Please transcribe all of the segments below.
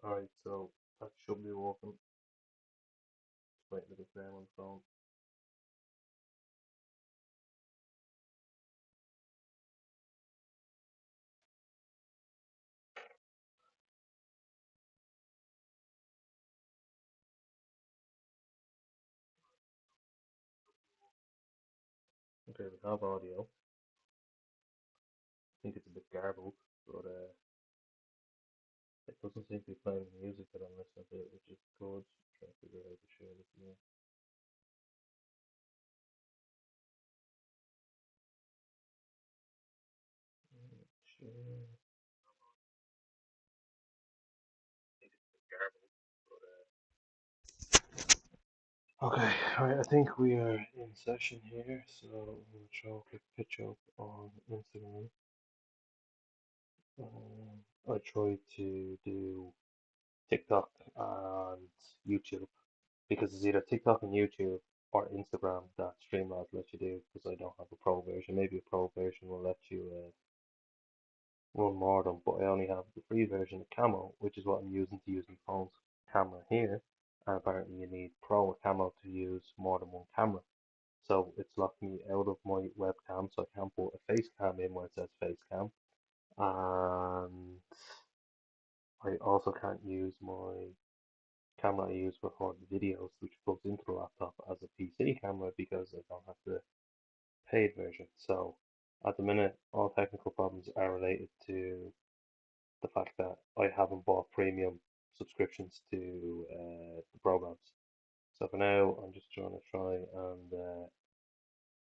Alright, so that should be working. Just waiting to get there on the phone. Okay, we have audio. I think it's a bit garbled, but it doesn't seem to be playing music that I'm listening to, which is good. Trying to figure out how to share this again. Share. Okay, alright, I think we are in session here, so I'm gonna try and click pitch up on Instagram. I tried to do TikTok and YouTube because it's either TikTok and YouTube or Instagram that Streamlabs lets you do because I don't have a pro version. Maybe a pro version will let you run more of them, but I only have the free version of Camo, which is what I'm using to use my phone's camera here. And apparently you need Pro Camo to use more than one camera. So it's locked me out of my webcam, so I can't put a face cam in where it says face cam. And I also can't use my camera I use for recording videos, which plugs into the laptop as a PC camera because I don't have the paid version. So at the minute, all technical problems are related to the fact that I haven't bought premium subscriptions to the programs. So for now, I'm just trying to try and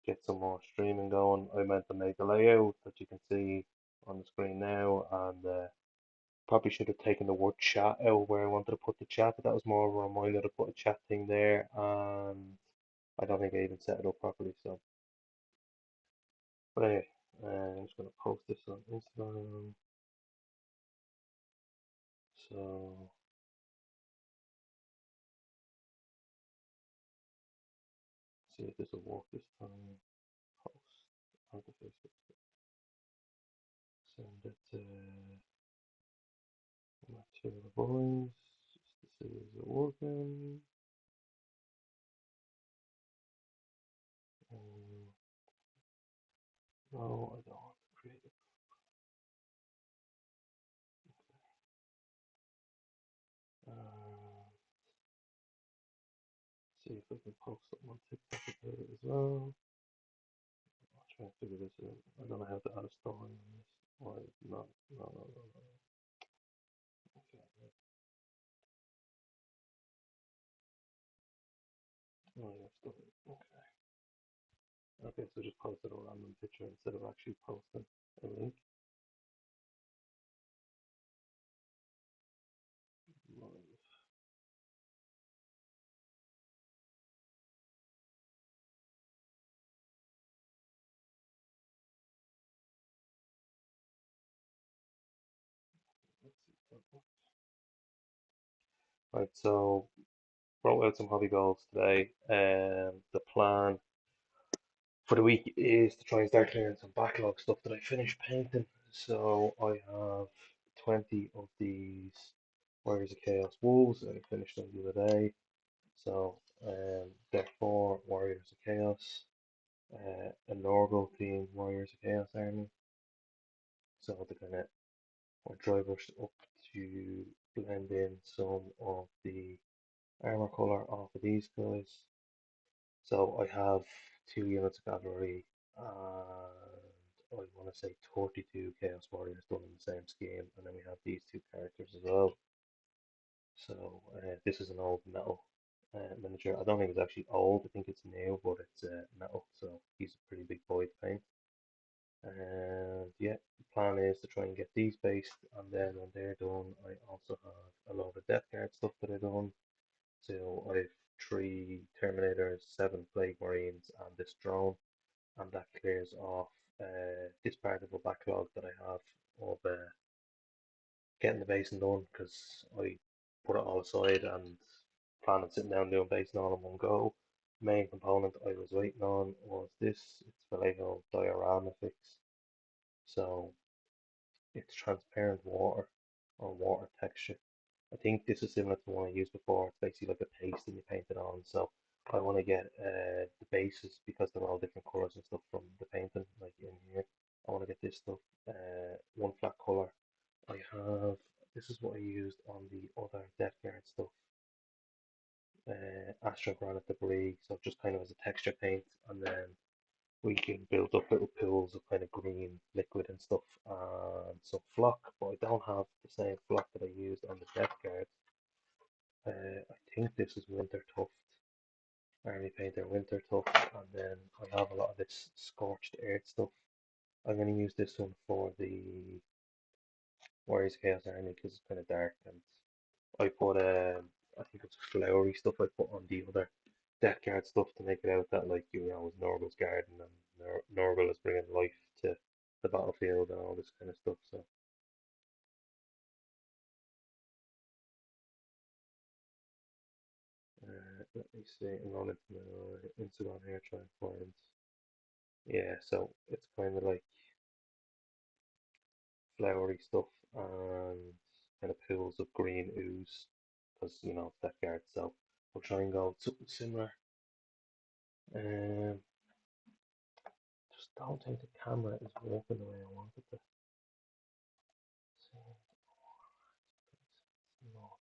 get some more streaming going. I meant to make a layout that you can see on the screen now, and probably should have taken the word chat out where I wanted to put the chat, but that was more of a reminder to put a chat thing there, and I don't think I even set it up properly. So, but anyway, I'm just gonna post this on Instagram. So, see if this will work this time. Post onto Facebook. Send it to my two of the boys just to see is it working. Um, no, I don't want to create it. Uh, see if I can post something on TikTok about it as well. I'll try and figure this out. I don't know how to add a story on this. Why? No, no, no, no, no. Okay, oh, yeah, story. Okay. Okay, so just posted a random picture instead of actually posting a link. Live. Let's see if that works. Right, so wrote out some hobby goals today. The plan for the week is to try and start clearing some backlog stuff that I finished painting. So I have 20 of these Warriors of Chaos wolves. I finished them the other day. So there are four Warriors of Chaos, a Norgal themed Warriors of Chaos army. So the kind of my drivers up to blend in some of the armor color off of these guys. So I have two units of cavalry and I want to say 32 Chaos Warriors done in the same scheme, and then we have these two characters as well. So this is an old metal miniature. I don't think it's actually old. I think it's new, but it's metal, so he's a pretty big boy to paint. And yeah, the plan is to try and get these based, and then when they're done, I also have a lot of Death Guard stuff that I've done. So I've three Terminators, seven Plague Marines, and this drone, and that clears off this part of a backlog that I have of getting the basing done because I put it all aside and plan on sitting down doing basing all in one go. Main component I was waiting on was this. It's Vallejo diorama fix. So it's transparent water or water texture. I think this is similar to the one I used before. It's basically like a paste and you paint it on. So I want to get the bases because they're all different colors and stuff from the painting, like in here. I want to get this stuff one flat color. I have this is what I used on the other Death Guard stuff, Astro Granite Debris. So just kind of as a texture paint, and then we can build up little pools of kind of green liquid and stuff and some flock, but I don't have the same flock that I used on the Death Guard. I think this is Winter Tuft, Army Painter Winter Tuft, and then I have a lot of this Scorched Earth stuff. I'm going to use this one for the Warriors Chaos Army because it's kind of dark, and I put I think it's flowery stuff I put on the other Death Guard stuff to make it out that like you know it's Norgal's garden and Norgal is bringing life to the battlefield and all this kind of stuff. So let me see. I'm going into my Instagram here trying to find. Yeah, so it's kind of like flowery stuff and kind of pools of green ooze because you know it's Death Guard. So I'll try and go something similar. Um, just don't think the camera is working the way I want it to. See, no,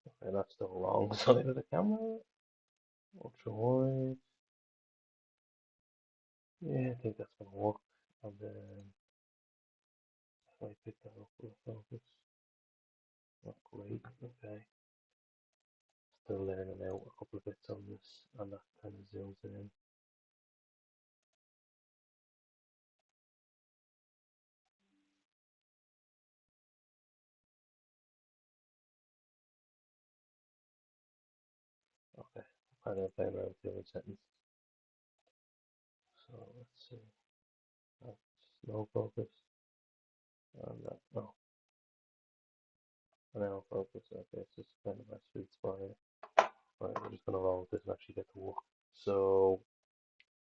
okay, that's the wrong side of the camera. Ultra wide. Yeah, I think that's gonna work. And then if I pick that up with focus, not great. Okay, still learning out a couple of bits on this, and that kind of zooms in. Okay, kind of playing around with the other settings. So let's see. That's no focus, and that no, now focus. Okay, it's just kind of my sweet spot here. Right, we're just gonna roll with this and actually get to work. So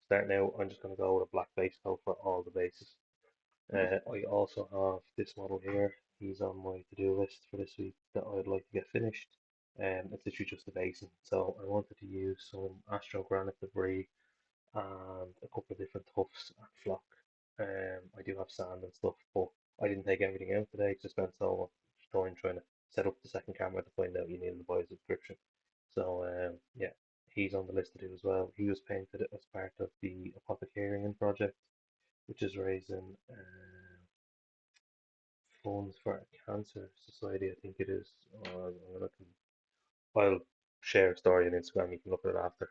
starting out, I'm just gonna go with a black base coat for all the bases. I also have this model here. He's on my to-do list for this week that I'd like to get finished. It's literally just a basin. So I wanted to use some Astro Granite Debris and a couple of different tufts and flock. I do have sand and stuff, but I didn't take everything out today because I spent so much time trying to set up the second camera to find out you needed to buy a subscription. So yeah, he's on the list to do as well. He was painted as part of the Apothecarian project, which is raising funds for a cancer society. I think it is. I'll share a story on Instagram. You can look at it after.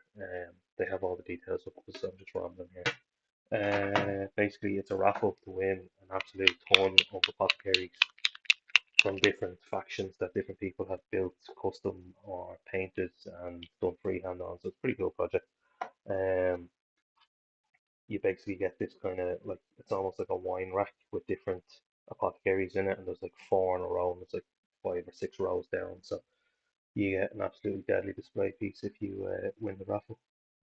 They have all the details up because I'm just rambling here. Basically, it's a raffle to win an absolute ton of apothecaries from different factions that different people have built, custom or painted, and done freehand on. So it's a pretty cool project. Um, you basically get this kind of like it's almost like a wine rack with different apothecaries in it, and there's like four in a row, and it's like 5 or 6 rows down. So you get an absolutely deadly display piece if you win the raffle,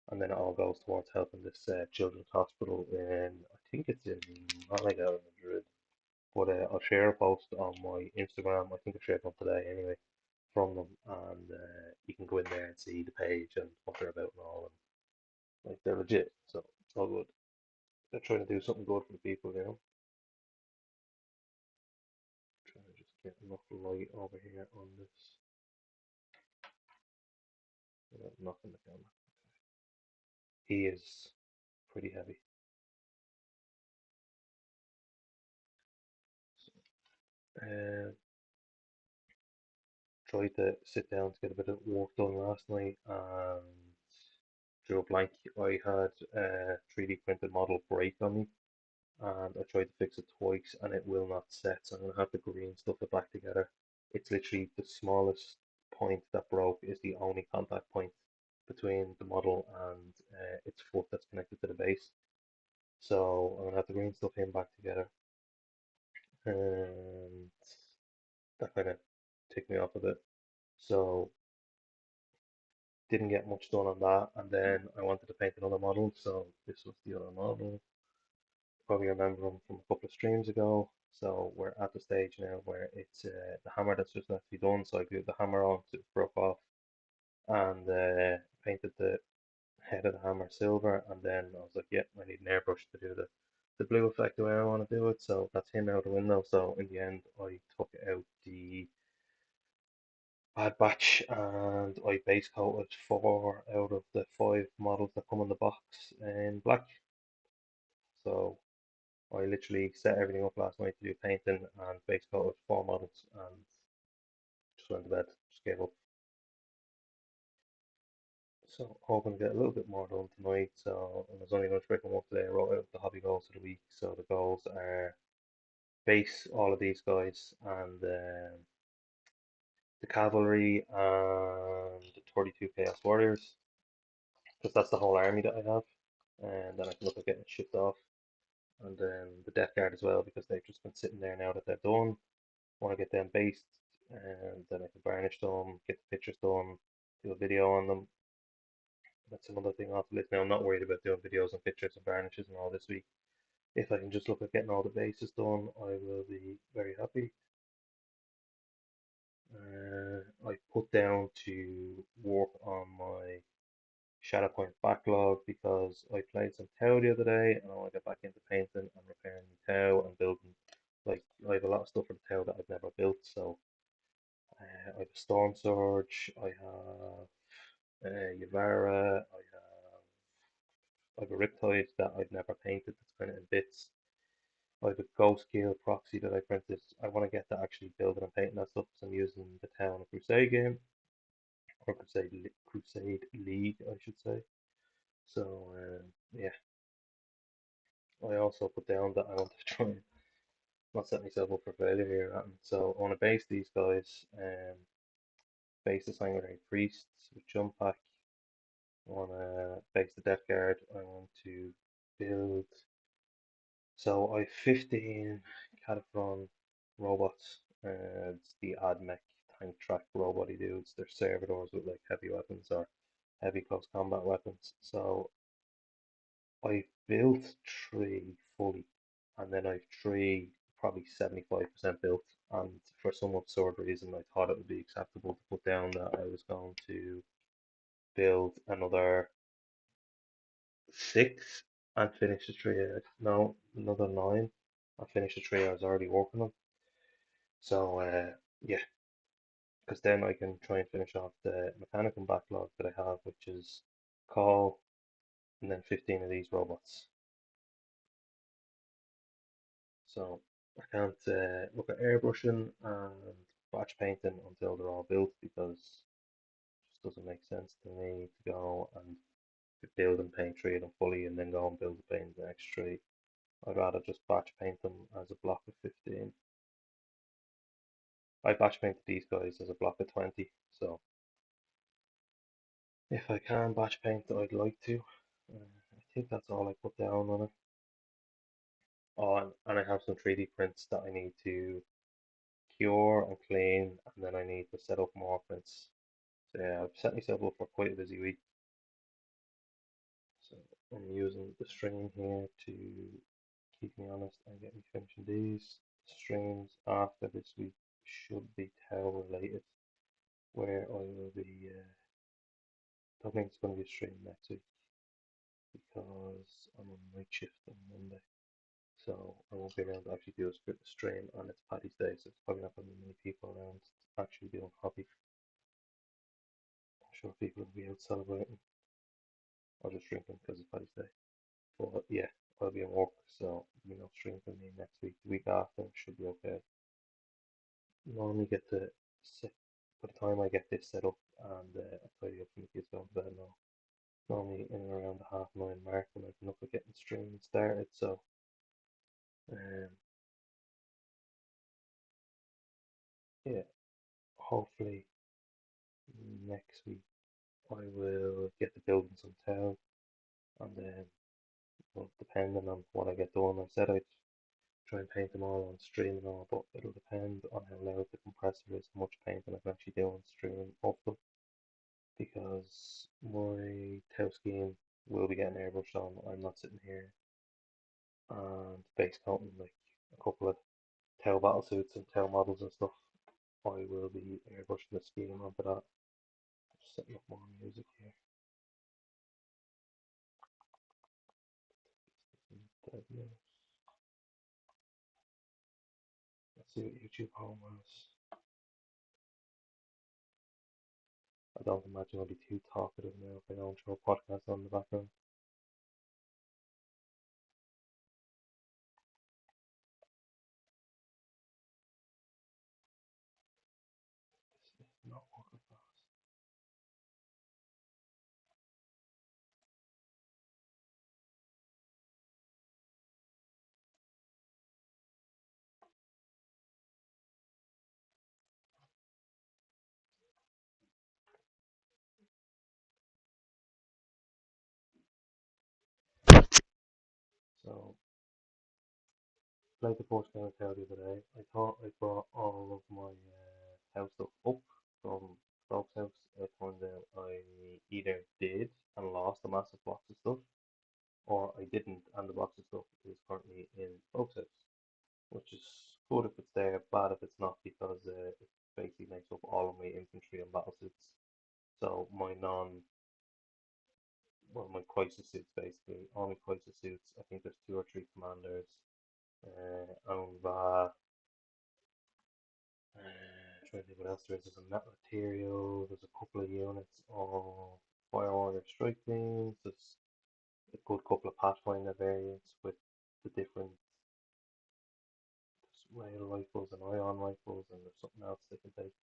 and then it all goes towards helping this children's hospital in I think it's in Malaga or Madrid. But I'll share a post on my Instagram. I think I shared one today anyway from them, and you can go in there and see the page and what they're about and all, and like they're legit, so it's all good. They're trying to do something good for the people, you know. Trying to just get enough light over here on this without knocking the camera. He is pretty heavy. So, tried to sit down to get a bit of work done last night and drew a blank. I had a 3D printed model break on me and I tried to fix it twice and it will not set, so I'm gonna have to green stuff it back together. It's literally the smallest point that broke is the only contact point between the model and its foot that's connected to the base. So I'm gonna have to green stuff in back together, and that kind of ticked me off a bit. So didn't get much done on that, and then I wanted to paint another model, so this was the other model. probably remember them from a couple of streams ago. So we're at the stage now where it's the hammer that's just left to be done. So I glued the hammer on, so it broke off, and painted the head of the hammer silver. And then I was like, yeah, I need an airbrush to do the blue effect the way I want to do it. So that's him out the window. So in the end, I took out the bad batch and I base coated 4 out of the 5 models that come in the box in black. So I literally set everything up last night to do painting and base coated 4 models and just went to bed, just gave up. So hoping to get a little bit more done tonight. So I was only going to break them up today. I wrote out the hobby goals of the week. So the goals are base all of these guys and the cavalry and the 32 chaos warriors because that's the whole army that I have. And then I can look at getting it shipped off. And then the death guard as well because they've just been sitting there now that they're done. Want to get them based and then I can varnish them, get the pictures done, do a video on them. That's another thing off the list now. I'm not worried about doing videos and pictures and varnishes and all this week. If I can just look at getting all the bases done, I will be very happy. I put down to work on my Shadowpoint backlog because I played some Tau the other day and I want to get back into painting and repairing the Tau and building. Like, I have a lot of stuff for the Tau that I've never built, so I have a Storm Surge, I have Yavara, I have a Riptide that I've never painted that's kind of in bits. I have a Ghost Gale proxy that I printed. I want to get to actually building and painting that stuff because I'm using the Town Crusade game or Crusade League, I should say. So yeah, I also put down that I want to try and not set myself up for failure here. So I want to base these guys, base the Sanguinary Priests with Jump Pack. I want to base the Death Guard. I want to build. So I 15 Cataphren robots. It's the AdMech tank track robot dudes. They're servitors with like heavy weapons or heavy close combat weapons. So I built 3 fully, and then I've 3 probably 75% built. And for some absurd reason, I thought it would be acceptable to put down that I was going to build another 6 and finish the 3. No, another 9 and finish the 3 I was already working on. So yeah, because then I can try and finish off the mechanical backlog that I have, which is call and then 15 of these robots. So I can't look at airbrushing and batch painting until they're all built because it just doesn't make sense to me to go and build and paint 3 of them fully and then go and build and paint the next 3. I'd rather just batch paint them as a block of 15. I batch painted these guys as a block of 20, so if I can batch paint, I'd like to. I think that's all I put down on it. Oh, and I have some 3D prints that I need to cure and clean, and then I need to set up more prints. So yeah, I've set myself up for quite a busy week. So I'm using the stream here to keep me honest and get me finishing these. Streams after this week should be Tau related, where I will be. I don't think it's going to be a stream next week because I'm on night shift on Monday. So I won't be around to actually do a stream, and it's Paddy's Day, so it's probably not going to be many people around actually doing hobby. I'm sure people will be out celebrating or just drinking because it's Paddy's Day. But yeah, I'll be in work, so there'll be no stream for me next week. The week after should be okay. Normally get to set by the time I get this set up and I tidy up and the kids go to bed now. Normally in and around the half 9 mark when I can look at getting streaming started. So um, yeah, hopefully next week I will get to building some town and then well, depending on what I get done. I said I'd try and paint them all on stream and all, but it'll depend on how loud the compressor is, how much painting I can actually do on stream of them because my Tau scheme will be getting airbrushed on. I'm not sitting here and base coating like a couple of tail battle suits and tail models and stuff. I will be airbrushing the scheme onto that. Just setting up more music here. Let's see what YouTube home was. I don't imagine I'll be too talkative now if I don't show a podcast on the background. This is not working fast. So, played the Porsche Game Hotel the other day. I thought I brought all of my house stuff up from Dog's house. It turns out I either did and lost a massive box of stuff, or I didn't, and the box of stuff is currently in Dog's house, which is good if it's there, bad if it's not, because it basically makes up all of my infantry and battle suits. So my my crisis suits basically, all my crisis suits. I think there's two or three commanders. Onva, trying to think what else there is. There's a metal material. There's a couple of units of fire warrior strike beams. There's a good couple of Pathfinder variants with the different rail rifles and ion rifles, and there's something else they can take.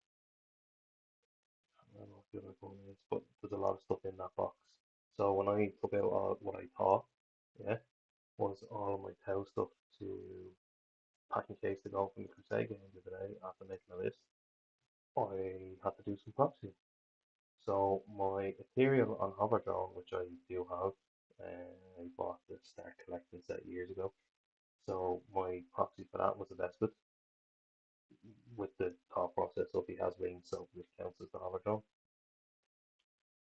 I don't know what the other one is, but there's a lot of stuff in that box. So when I took out all what I thought, yeah, was all of my Tau stuff to packing case to go from the Crusade game the other day after making a list, I had to do some proxy. So my Ethereal on Hoverdrone, which I do have, I bought the Start Collecting set years ago. So my proxy for that was a Vespid with the thought process of he has wings, so which counts as the Hoverdrone.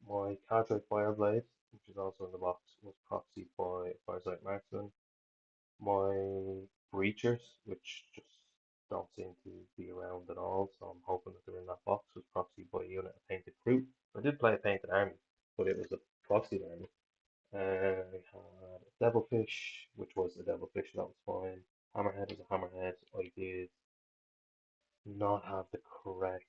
My Cadre Fireblade, which is also in the box, was proxied by Firesight Marksman. My Breachers, which just don't seem to be around at all, so I'm hoping that they're in that box, was proxied by a unit of Painted Crew. I did play a Painted Army, but it was a proxied army. I had a Devilfish, which was a Devilfish, that was fine. Hammerhead was a Hammerhead. I did not have the correct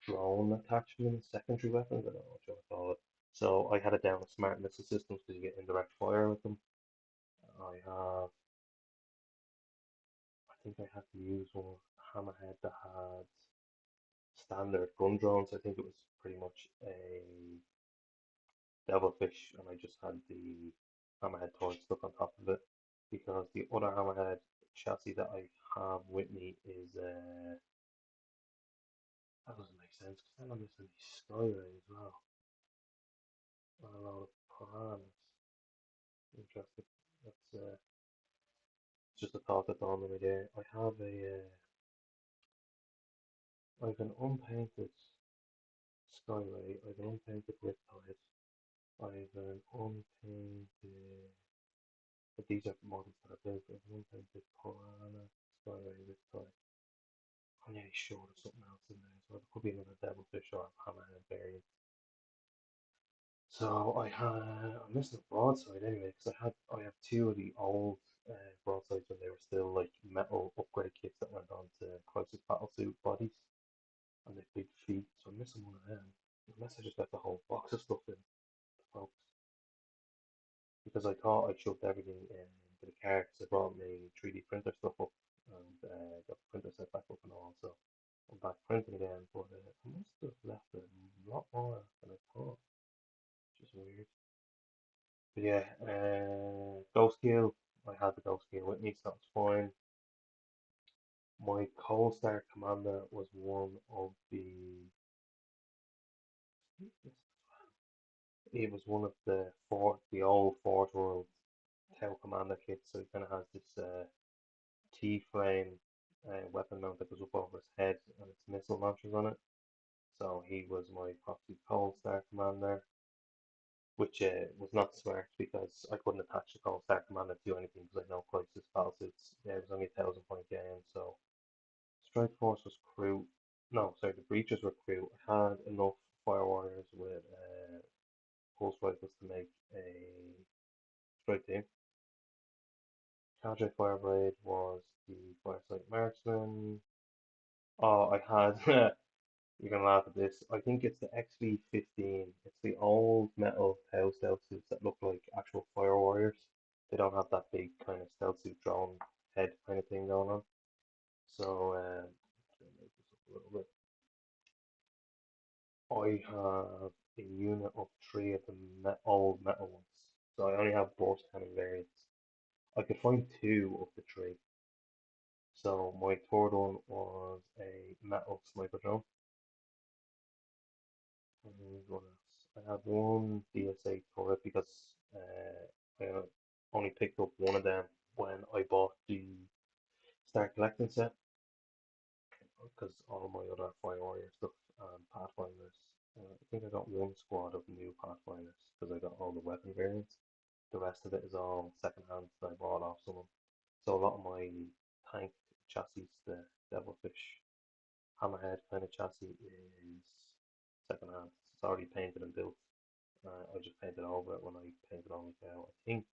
drone attachment, secondary weapons, I don't know what you want to call it. So I had it down with smart missile systems because you get indirect fire with them. I think I had to use one Hammerhead that had standard gun drones. I think it was pretty much a Devilfish, and I just had the Hammerhead turret stuck on top of it because the other Hammerhead chassis that I have with me is that doesn't make sense because then I'm missing the Skyray as well. And a lot of piranhas. Interesting. That's just a thought that dawned on me there. I have an unpainted Skyway, I have an unpainted Riptide, I have an unpainted, but these are models that I built, I have an unpainted Piranha, Skyway, Riptide. I'm nearly sure there's something else in there as well. There could be another Devilfish or Hammerhead variant. So I'm missing a broadside anyway, because I have two of the old broadsides when they were still like metal upgrade kits that went on to Crisis Battlesuit bodies, and they've big feet, so I'm missing one of them. Unless I just got the whole box of stuff in, folks. Because I thought I shoved everything into the car because I brought my 3D printer stuff up and got the printer set back up and all. So I'm back printing again, but I must have left a lot more than I thought, which is weird. But yeah, Ghost Kill. I had the Ghost Kill with me, so that was fine. My Cold Star Commander was one of the. It was one of the old Fort World Tail Commander kits. So he kind of has this T-frame weapon mount that goes up over his head and it's missile launchers on it. So he was my proxy Cold Star Commander. which was not smart because I couldn't attach the call start command to do anything because I had no crisis battle suits. Yeah, it was only a 1,000 point game, so Strike Force was crew. No, sorry, the Breaches were crew. I had enough Fire Warriors with Pulse Rifles to make a strike team. Cadre Fireblade was the Firesight Marksman. Oh, I had. You're gonna laugh at this. I think it's the XV-15. It's the old metal Tau stealth suits that look like actual Fire Warriors. They don't have that big kind of stealth suit drone head kind of thing going on. So, make this up a little bit. I have a unit of three of the old metal ones. So I only have burst cannon variants. I could find two of the three. So my third one was a metal sniper drone. And what else? I had one DSA turret because I only picked up one of them when I bought the Start Collecting set because all my other Fire Warrior stuff and Pathfinders. I think I got one squad of new Pathfinders because I got all the weapon variants. The rest of it is all second hand that I bought off someone. So a lot of my tank chassis, the Devilfish Hammerhead kind of chassis, is second hand. It's already painted and built. I just painted over it when I painted on my tail. I think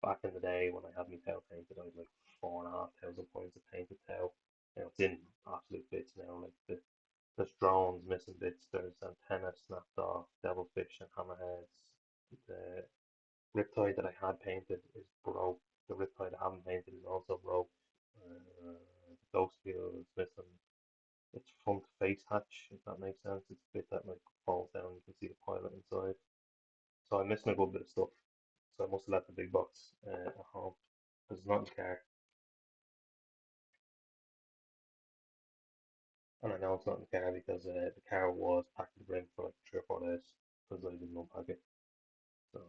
back in the day when I had my tail painted, I had like 4,500 points of painted tail. It's in absolute bits now. Like there's drones missing bits. There's antenna snapped off, devilfish and hammerheads. The riptide that I had painted is broke. The riptide I haven't painted is also broke. The ghost wheel is missing its front face hatch, if that makes sense. It's a bit that like falls down. You can see the pilot inside. So I'm missing a good bit of stuff. So I must have left the big box at home because it's not in the car. And I know it's not in the car because the car was packed to the brim for like 3 or 4 days because I didn't unpack it. So,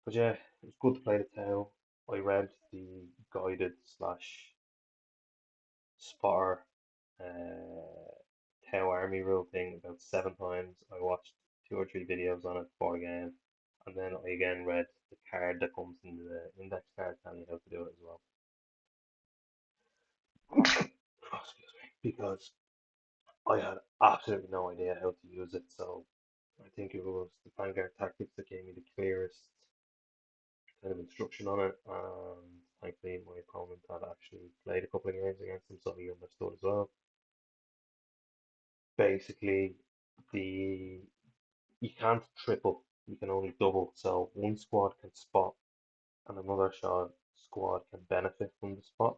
but yeah, it was good to play the tail. I read the guided slash spotter uh, Tau Army rule thing about 7 times. I watched 2 or 3 videos on it before the game, and then I again read the card that comes in the index card telling you how to do it as well. Oh, excuse me, because I had absolutely no idea how to use it, so I think it was the Vanguard Tactics that gave me the clearest kind of instruction on it, and thankfully my opponent had actually played a couple of games against him, so he understood as well. Basically, the you can't triple, you can only double. So one squad can spot and another squad can benefit from the spot,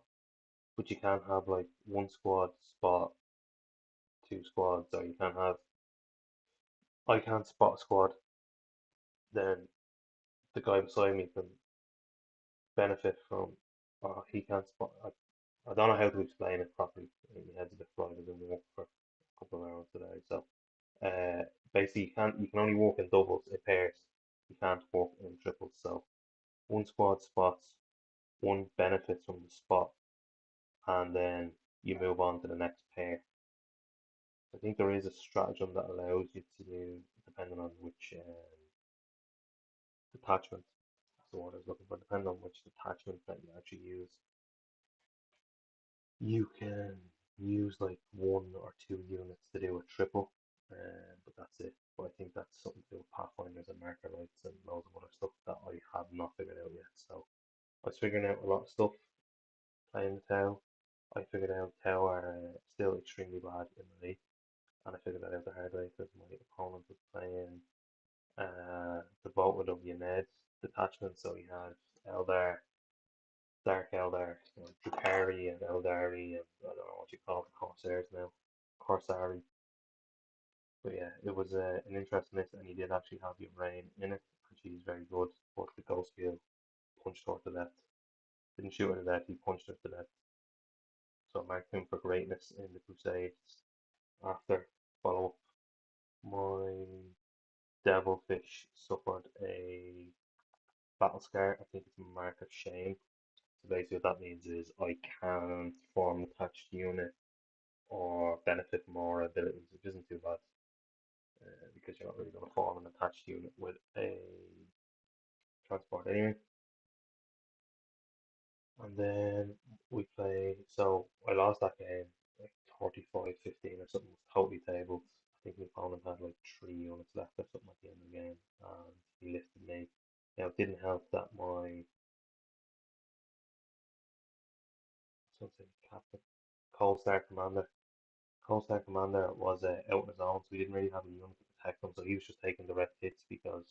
but you can't have like one squad spot 2 squads, or you can't have I can't spot a squad, then the guy beside me can benefit from, or he can't spot. I don't know how to explain it properly. My head's a bit fried. I've been working for a couple of hours today, so uh, basically you can only walk in doubles in pairs. You can't walk in triples. So one squad spots, one benefits from the spot, and then you move on to the next pair. I think there is a stratagem that allows you to, depending on which detachment, that's the word I was looking for, depending on which detachment that you actually use, you can use like 1 or 2 units to do a triple, but that's it. But I think that's something to do with Pathfinders and marker rights and loads of other stuff that I have not figured out yet. So I was figuring out a lot of stuff playing the Tau. I figured out Tau are still extremely bad in the league, and I figured that out the hard way because my opponent was playing the Boltwood of Uned detachment, so he had Eldar, Dark Eldar, Drukari and Eldari, and I don't know what you call the Corsairs now, Corsari. But yeah, it was an interesting list, and he did actually have Rain in it, and she's very good. But the Ghost Wheel punched her to death. Didn't shoot her to death, he punched her to death. So I marked him for greatness in the Crusades. After follow up, my Devilfish suffered a battle scar. I think it's a mark of shame. So basically, what that means is I can't form an attached unit or benefit from aura abilities, which isn't too bad. because you're not really going to form an attached unit with a transport anyway. And then we played, so I lost that game like 35-15 or something, it was totally tabled. I think my opponent had like 3 units left or something at the end of the game, and he lifted me. Now, it didn't help that my, something, captain, Cold Star Commander. Cold Star Commander was out on his own, so we didn't really have a unit to protect him, so he was just taking direct hits because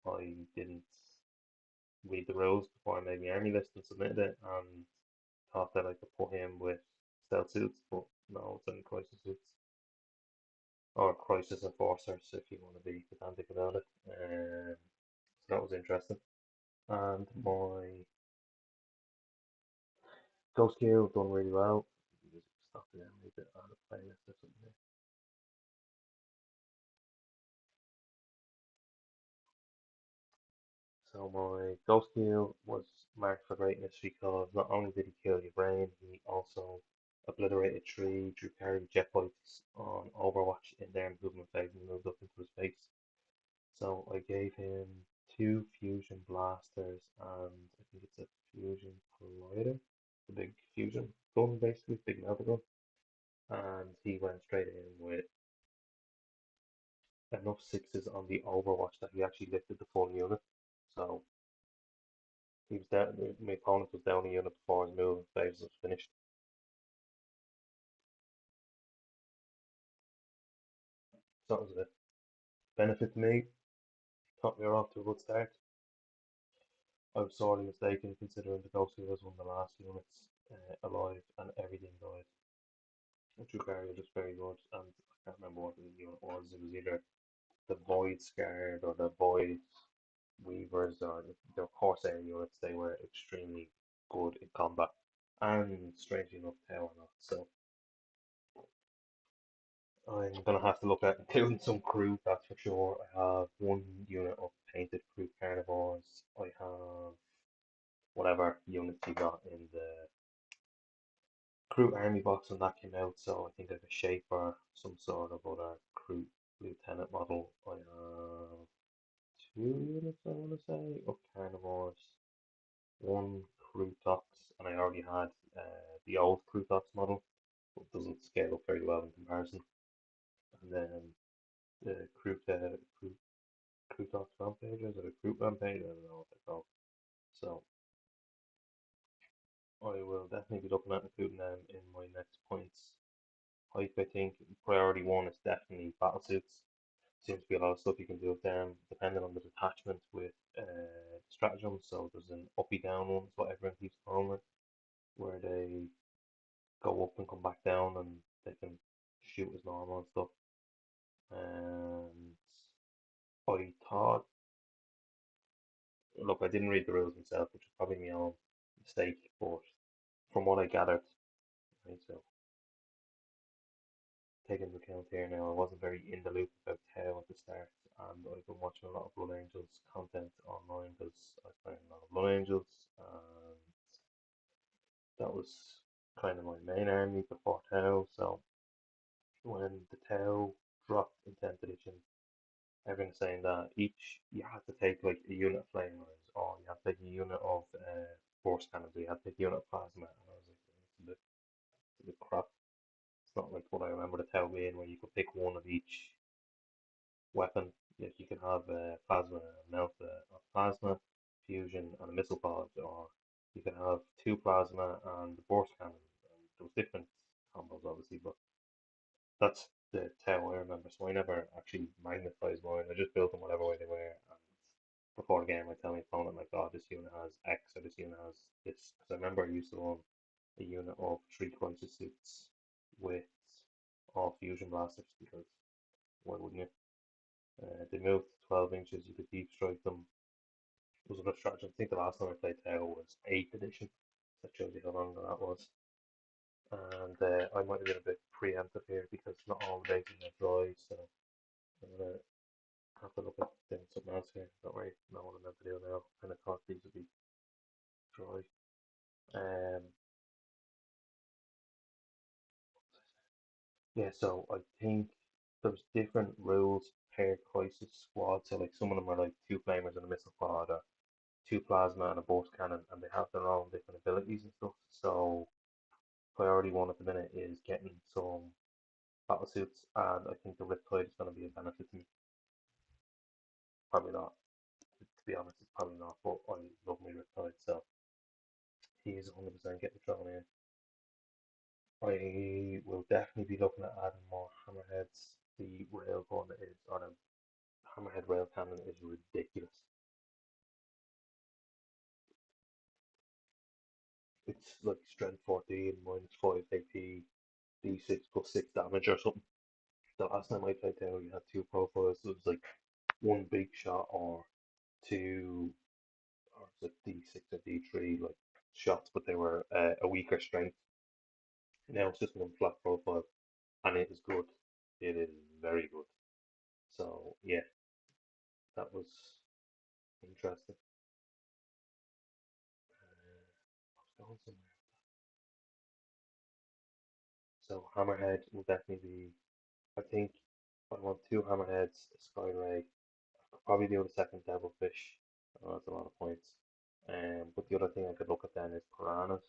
I didn't read the rules before I made my army list and submitted it, and thought that I could put him with stealth suits, but no, it's only crisis suits or crisis enforcers if you want to be pedantic about it. So that was interesting. And my Ghost Q done really well. Music stopped there, maybe a bit out of playlist or something. So my Ghost Q was marked for greatness because not only did he kill your brain, he also obliterated 3 drew carry jet bikes on Overwatch in their movement phase and moved up into his base. So I gave him 2 fusion blasters and I think it's a fusion collider, the big fusion gun basically, big melter gun. And he went straight in with enough sixes on the Overwatch that he actually lifted the full unit. So he was down, my opponent was down a unit before his move phase was finished. So that was a benefit to me. Got me off to a good start. I was sorely mistaken considering the Ghost was one of the last units alive and everything died. Drukhari was just very good, and I can't remember what the unit was. It was either the Void Scared or the Void Weavers or the Corsair units. They were extremely good in combat, and strangely enough, tower not. So I'm gonna have to look at including some crew. That's for sure. I have 1 unit of painted crew carnivores. I have whatever units you got in the crew army box when that came out, so I think I have a shaper, some sort of other crew lieutenant model. I have 2 units, I want to say, of carnivores, 1 crew tox, and I already had the old crew tox model, but it doesn't scale up very well in comparison. And then the crew tox rampagers or the crew rampage, I don't know what they're called. So I will definitely be looking at including them in my next points hike. I think priority 1 is definitely battle suits. Seems to be a lot of stuff you can do with them, depending on the detachment with stratagems. So there's an uppy down one, is what everyone keeps calling it, where they go up and come back down and they can shoot as normal and stuff. And I thought, look, I didn't read the rules myself, which was probably my own mistake, but from what I gathered, right, so take into account here now, I wasn't very in the loop about Tau at the start, and I've been watching a lot of Blood Angels content online because I play a lot of Blood Angels, and that was kind of my main army before Tau. So when the Tau dropped in 10th edition, everyone's saying that each you have to take like a unit of flamelines, or you have to take a unit of force cannons, or you have to take a unit of plasma, and I was like, it's a bit crap. It's not like what I remember the Tau being, where you could pick one of each weapon. Like you can have plasma, melt a plasma, fusion, and a missile pod, or you can have 2 plasma and the burst cannon. And there was different combos, obviously, but that's the tell I remember. So I never actually magnetized mine. I just built them whatever way they were. And before the game, I tell my opponent like, "Oh, this unit has X or this unit has this." Because I remember I used to run a unit of 3 crisis suits with all fusion blasters because why wouldn't you? They moved 12 inches, you could deep strike them. It was a good strategy. I think the last time I played Tau was 8th edition. That shows you how long ago that was. And I might have been a bit preemptive here because not all the bases are dry, so I'm going to have to look at doing something else here. Don't really know what I'm meant to do now. I kind of thought these would be dry. Um, yeah, so I think there's different rules per crisis squad. So like some of them are like two flamers and a missile pod, or two plasma and a burst cannon, and they have their own different abilities and stuff. So priority one at the minute is getting some battle suits, and I think the Riptide is going to be a benefit to me. Probably not, to be honest, it's probably not. But I love my Riptide, so he is 100% getting thrown in. I will definitely be looking at adding more hammerheads. The rail gun is, or the hammerhead rail cannon is ridiculous. It's like strength 14, minus 5 AP, D6 plus 6 damage or something. The last time I played there, you had two profiles. So it was like one big shot or two, or it was like D6 or D3 like shots, but they were a weaker strength. Now it's just one flat profile, and it is good. It is very good. So yeah, that was interesting. I was going somewhere. So Hammerhead will definitely be. I think I want two Hammerheads, a Skyray. I'll probably do the second Devilfish. I know that's a lot of points. But the other thing I could look at then is Piranhas,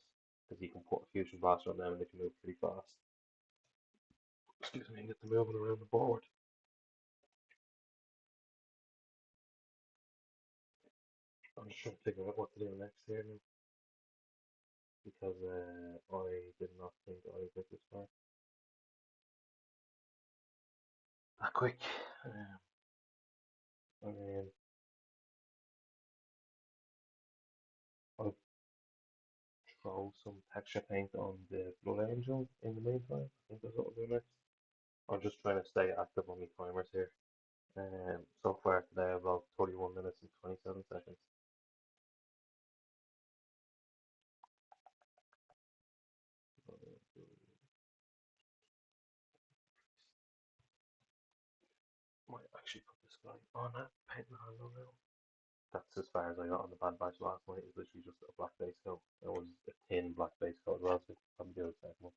because you can put a fusion blaster on them and they can move pretty fast. Excuse me, and get them moving around the board. I'm just trying to figure out what to do next here now, because I did not think I would get this far that quick. I mean, I'll throw some texture paint on the Blood Angel in the meantime. I think that's what we'll do next. I'm just trying to stay active on my timers here. So far today, about 31 minutes and 27 seconds. Might actually put this guy on a paint the handle now. That's as far as I got on the Bad Batch last night. It's literally just a black base coat. It was a tin black base coat as well, so probably do the second one.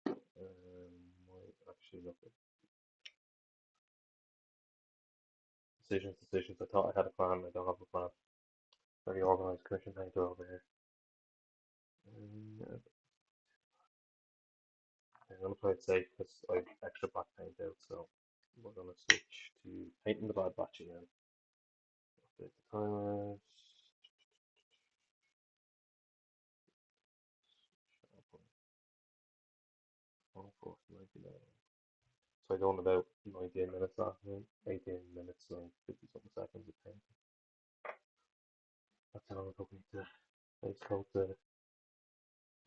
Might actually look at decisions. I thought I had a plan. I don't have a plan. Very organised commission painter over here. Um, I'm gonna play it safe because I have extra black paint out, so we're gonna switch to painting the Bad Batch again. Update the timers. Oh, 99. So I done about 19 minutes last night, 18 minutes and 50 something seconds of paint. That's how long it took me to base coat the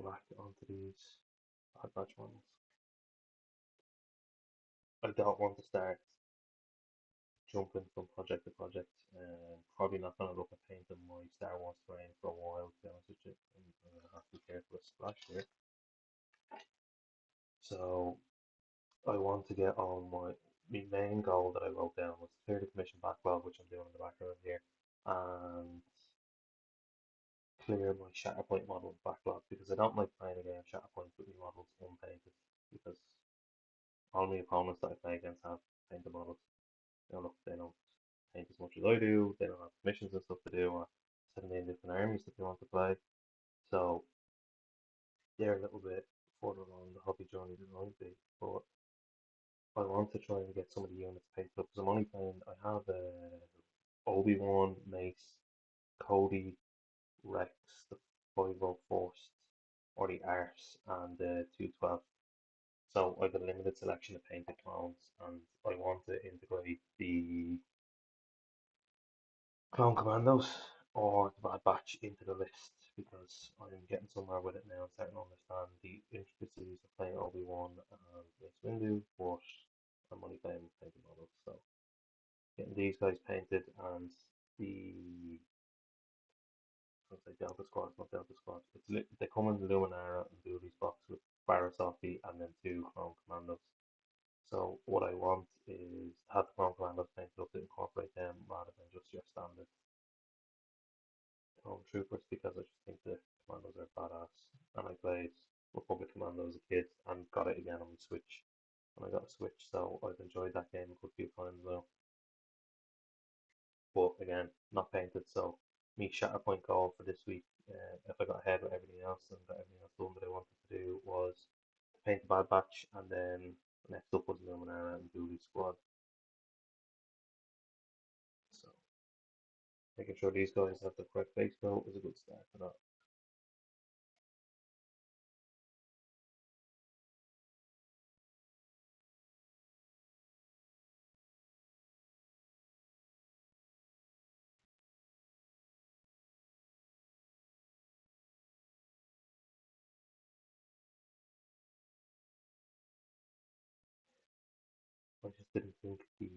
black onto these Bad Batch models. I don't want to start jumping from project to project. Probably not going to look at painting my Star Wars terrain for a while, to be honest with you. I'm going to have to be careful of splash here. So I want to get on my main goal that I wrote down was clear the commission backlog, which I'm doing in the background here, and clear my Shatterpoint model backlog because I don't like playing a game of Shatterpoint with my models unpainted because all my opponents that I play against have painted models. They don't paint as much as I do. They don't have missions and stuff to do, or 17 different armies that they want to play. So they're a little bit further along the hobby journey than I be. But I want to try and get some of the units painted up because I'm only playing. I have Obi-Wan, Mace, Cody, Rex, the 5 Force, or the Arse, and the 212. So I've got a limited selection of painted clones, and I want to integrate the Clone Commandos or the Bad Batch into the list because I'm getting somewhere with it now. I'm starting to understand the intricacies of playing Obi-Wan and Mace Windu, but I'm only playing painted models, so getting these guys painted and the I'd say Delta Squad, not Delta Squad. They come in the Luminara and Dooley's box with Barasofi and then two Clone Commandos. So what I want is to have the Clone Commandos painted up to incorporate them rather than just your standard Clone Troopers because I just think the Commandos are badass. And I played Republic Commando as a kid and got it again on the Switch. And I got a Switch, so I've enjoyed that game a good few times now. But again, not painted, so me Shatterpoint goal for this week, if I got ahead with everything else and got everything else done that I wanted to do, was to paint the Bad Batch, and then next up was Luminara and Dooley Squad. So making sure these guys have the correct base coat is a good start for that. I just didn't think the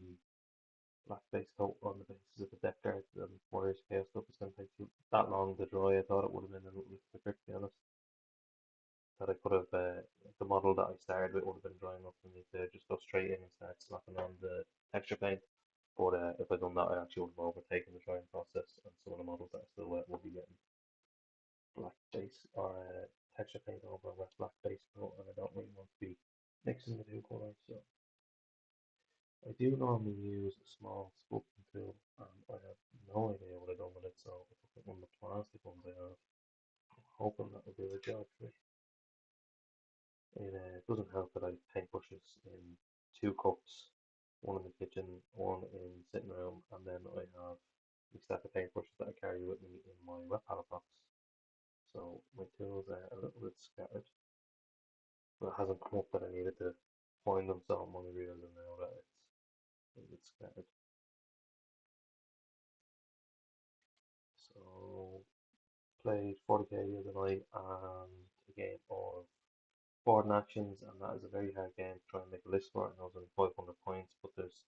black base coat on the basis of the deck guard and Warriors Chaos stuff was going to take that long to dry. I thought it would have been a little bit quicker, to be honest. That I could have, the model that I started with would have been dry enough for me to just go straight in and start slapping on the texture paint. But if I'd done that, I actually would have overtaken the drying process, and some of the models that are still wet will be getting black base or texture paint over a wet black base coat, and I don't really want to be mixing the two colours. So I do normally use a small sculpting tool, and I have no idea what I've done with it, so I took one of the plastic ones I have. I'm hoping that will do the job for me. It doesn't help that I have paint brushes in two cups, one in the kitchen, one in the sitting room, and then I have a stack of paint brushes that I carry with me in my wet palette box. So my tools are a little bit scattered, but it hasn't come up that I needed to find them, so I'm only realizing now that it's a bit scattered. So played 40k the other night and a game of board and actions, and that is a very hard game to try and make a list for. I know it's only 500 points, but there's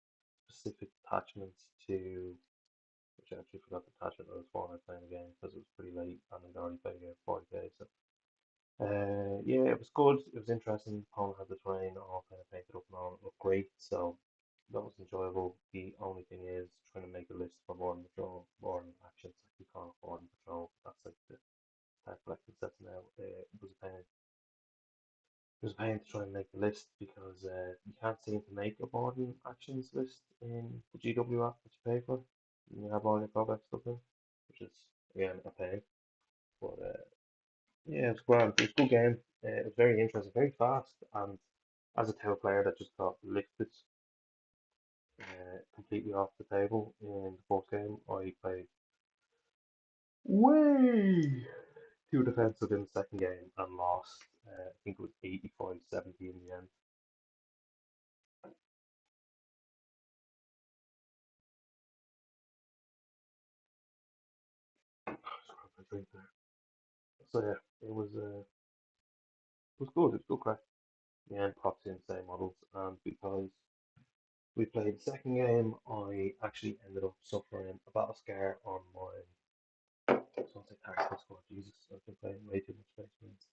specific attachments to which I actually forgot to attach it. I was wanting to playing the game because it was pretty late and I'd already played it 40k. So yeah, it was good. It was interesting. Paul had the terrain all kind of painted up and all. It looked great. So that was enjoyable. The only thing is trying to make a list for more patrol, more actions like you call it more patrol. That's like the start collecting sets now. It was a pain. It was a pain to try and make the list because you can't seem to make a boarding actions list in the GW app that you pay for. And you have all your callback stuff in, which is again a pain. But yeah, it was grand. It was a good game. It was very interesting, very fast, and as a tail player that just got lifted completely off the table in the first game, I played way too defensive in the second game and lost. I think it was 85-70 in the end. Drink there. So yeah, it was good. It was good crack. In the end, proxy and same models, and because we played the second game, I actually ended up suffering a battle scar on my. Sounds like tactical squad. Jesus, I've been playing way too much Space Marines.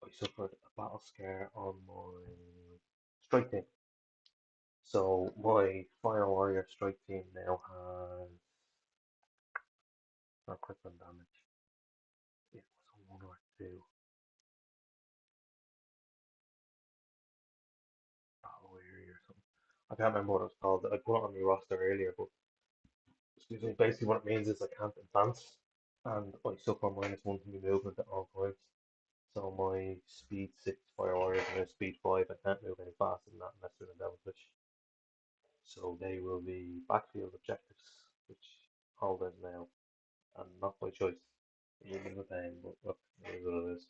I suffered a battle scare on my strike team. So my Fire Warrior strike team now has not critical damage. It was a one or two battle warrior or something. I can't remember what it was called. I put it on my roster earlier, but excuse me. Basically, what it means is I can't advance, and I suffer -1 to my movement at all times. So my speed 6 Fire Warriors and their speed 5, I can't move any faster than that unless they're in Devilfish. So they will be backfield objectives, which Alden now, and not by choice. It is a pain, but look, it is what it is.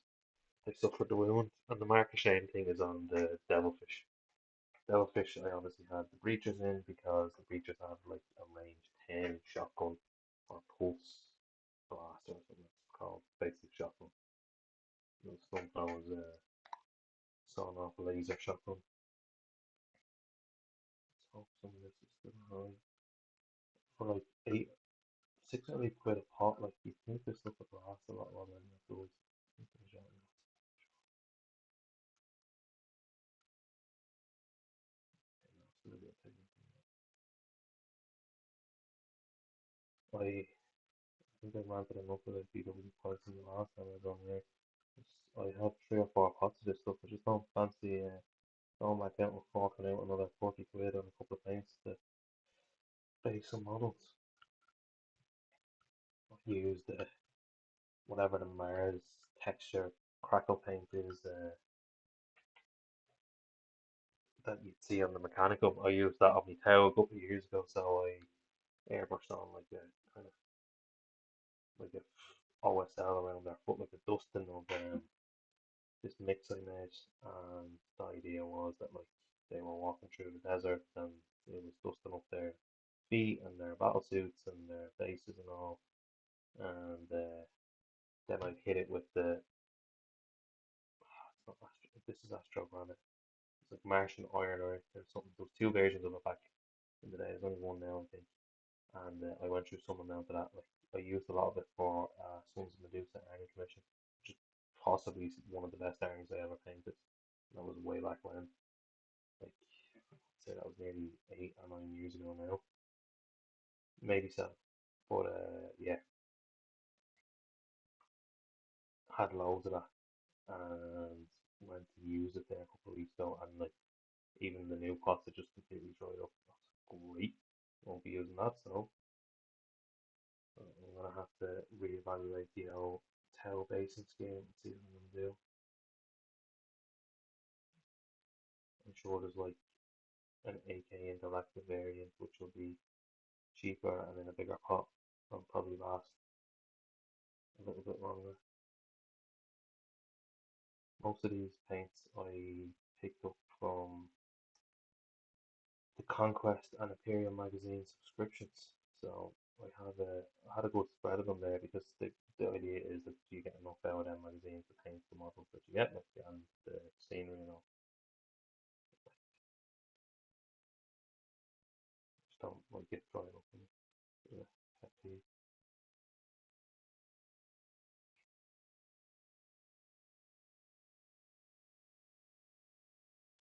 They suffered the wound, and the Mark of Shame thing is on the Devilfish. Devilfish, I obviously had the Breachers in because the Breachers have like a range 10 shotgun or pulse blast or something it's called, basic shotgun. The Stunflow is sawing off a laser shotgun. Let's hope some of this is still high. For like 6 or 8 quid a pot, like you think this stuff would last a lot longer than it does. I think I ranted enough with it BW pricing the last time I was on here. I have 3 or 4 pots of this stuff. I just don't fancy all my account was forking out another 40 quid on a couple of paints to base some models. I've used whatever the Mars texture crackle paint is that you'd see on the mechanical. I used that on my tail a couple of years ago, so I airbrushed on like a kind of like a OSL around their foot, like a dusting of this mix I made, and the idea was that like they were walking through the desert and it was dusting up their feet and their battle suits and their faces and all, and then I'd hit it with the it's not this is Astro Granite. It's like Martian Iron or something. There was two versions of it back in the day. There's only one now, I think. And I went through some amount of that. Like I used a lot of it for Sons of Medusa Iron Commission, which is possibly one of the best irons I ever painted. That was way back when. Like I'd say that was nearly 8 or 9 years ago now, maybe so. But yeah, had loads of that and went to use it there a couple of weeks ago, and like even the new pots are just completely dried up. That's great. Won't be using that, so I'm gonna have to reevaluate the whole towel basing scheme and see what I'm gonna do. I'm sure there's like an AK interactive variant which will be cheaper and in a bigger pot and probably last a little bit longer. Most of these paints I picked up from the Conquest and Imperial magazine subscriptions. So I had a good spread of them there because the idea is that you get enough out of them magazines to paint the models that you get like, and the scenery and all. Just don't like get dried up and yeah, pet peeve.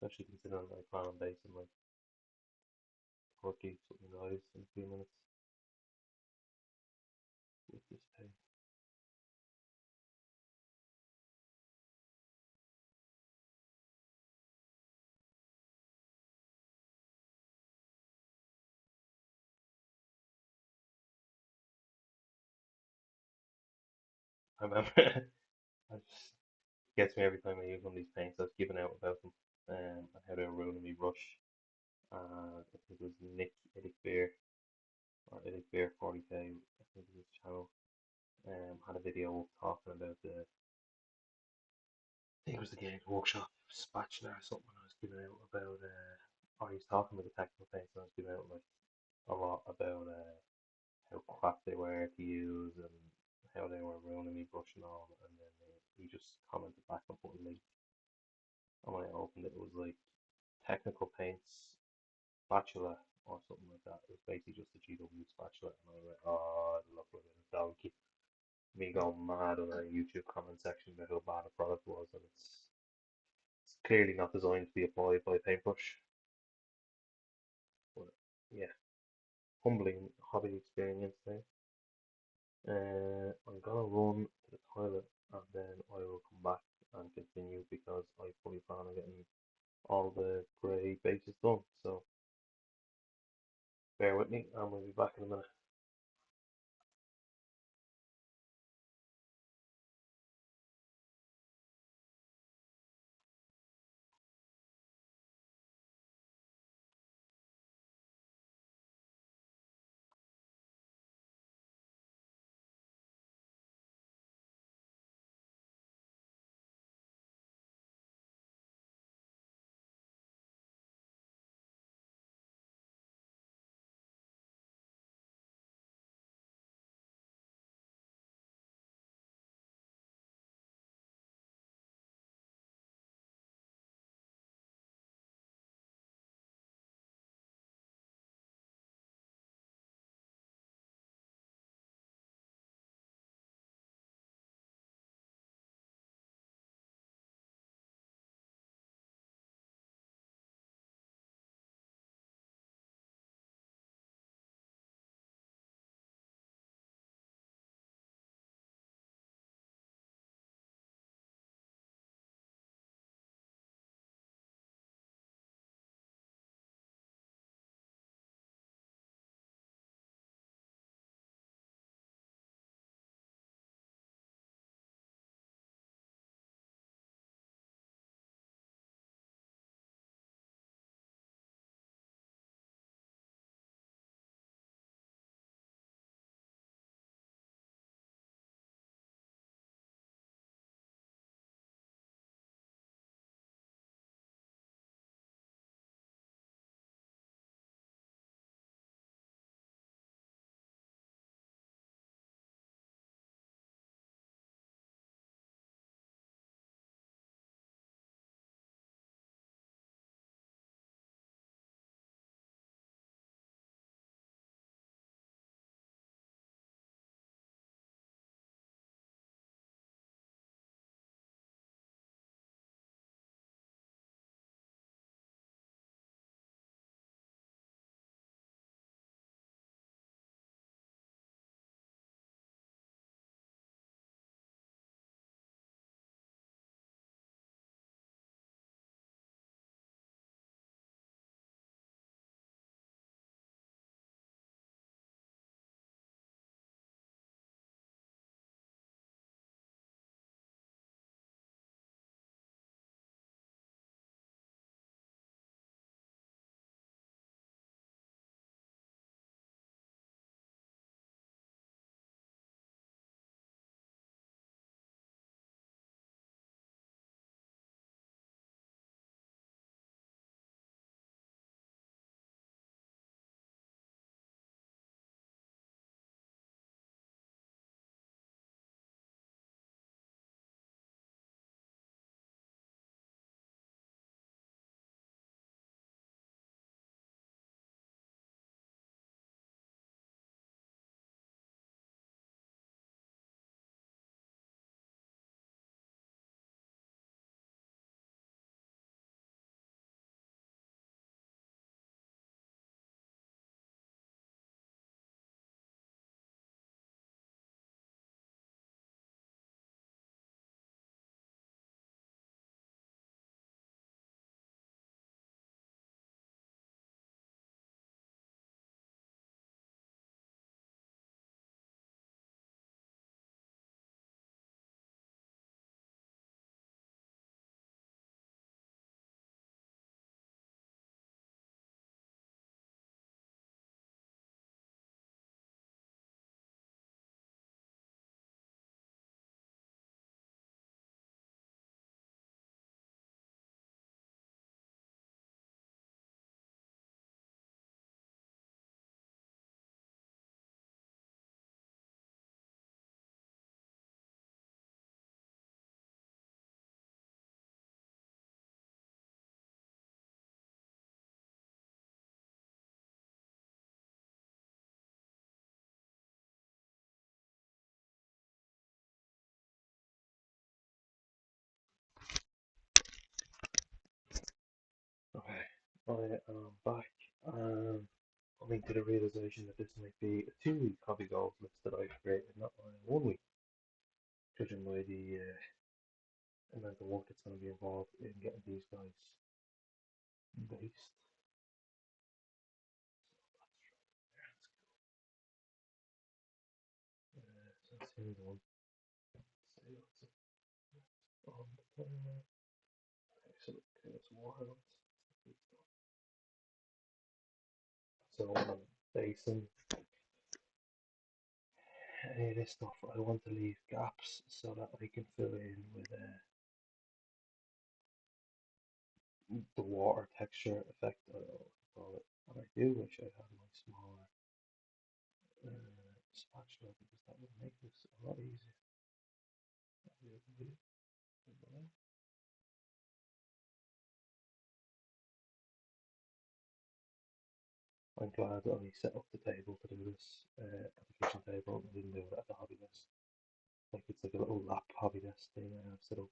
Especially considering I plan on basing like 40 something guys in a few minutes with this paint. I remember I just gets me every time I use one of these paints. I was giving out about them. I had a ruin me brush. I think it was Nick Iddick Beer or Iddick Beer 40k. I think it was his channel. Had a video talking about I think it was the Games Workshop spatula or something. I was giving out about or he was talking about the technical paints. And I was giving out like a lot about how crap they were to use and how they were ruining me brush and all. And then he just commented back and put a link. And when I opened it, it was like technical paints spatula or something like that. It was basically just a GW spatula, and I went, oh, it looked like a donkey. Me going mad on a YouTube comment section about how bad the product was, and it's clearly not designed to be applied by a paintbrush. But yeah, humbling hobby experience there. I'm gonna run to the toilet and then I will come back and continue because I fully plan on getting all the grey bases done. So bear with me and we'll be back in a minute. I am back and coming to the realization that this might be a 2 week hobby goals list that I've created, not a 1 week, judging by the amount of work that's going to be involved in getting these guys based. So that's the one. Say what's on the timer. Okay, so it's wild. So I'm basing any of this stuff. I want to leave gaps so that I can fill in with the water texture effect. I don't know what to call it. And I do wish I had my smaller spatula because that would make this a lot easier. I'm glad that I set up the table to do this at the kitchen table. I didn't do it at the hobby desk. Like it's like a little lap hobby desk thing I have set up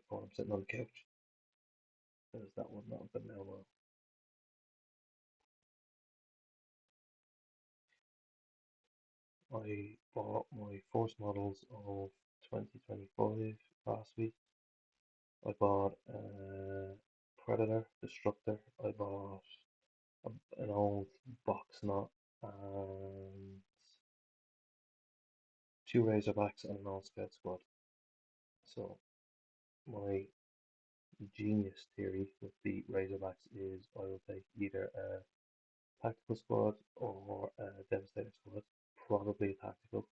for I'm sitting on the couch. There's that one, not the now. I bought my first models of 2025 last week. I bought Predator, Destructor. I bought an old box knot and two Razorbacks and an old Scout Squad. So my genius theory with the Razorbacks is I will take either a tactical squad or a devastator squad, probably a tactical.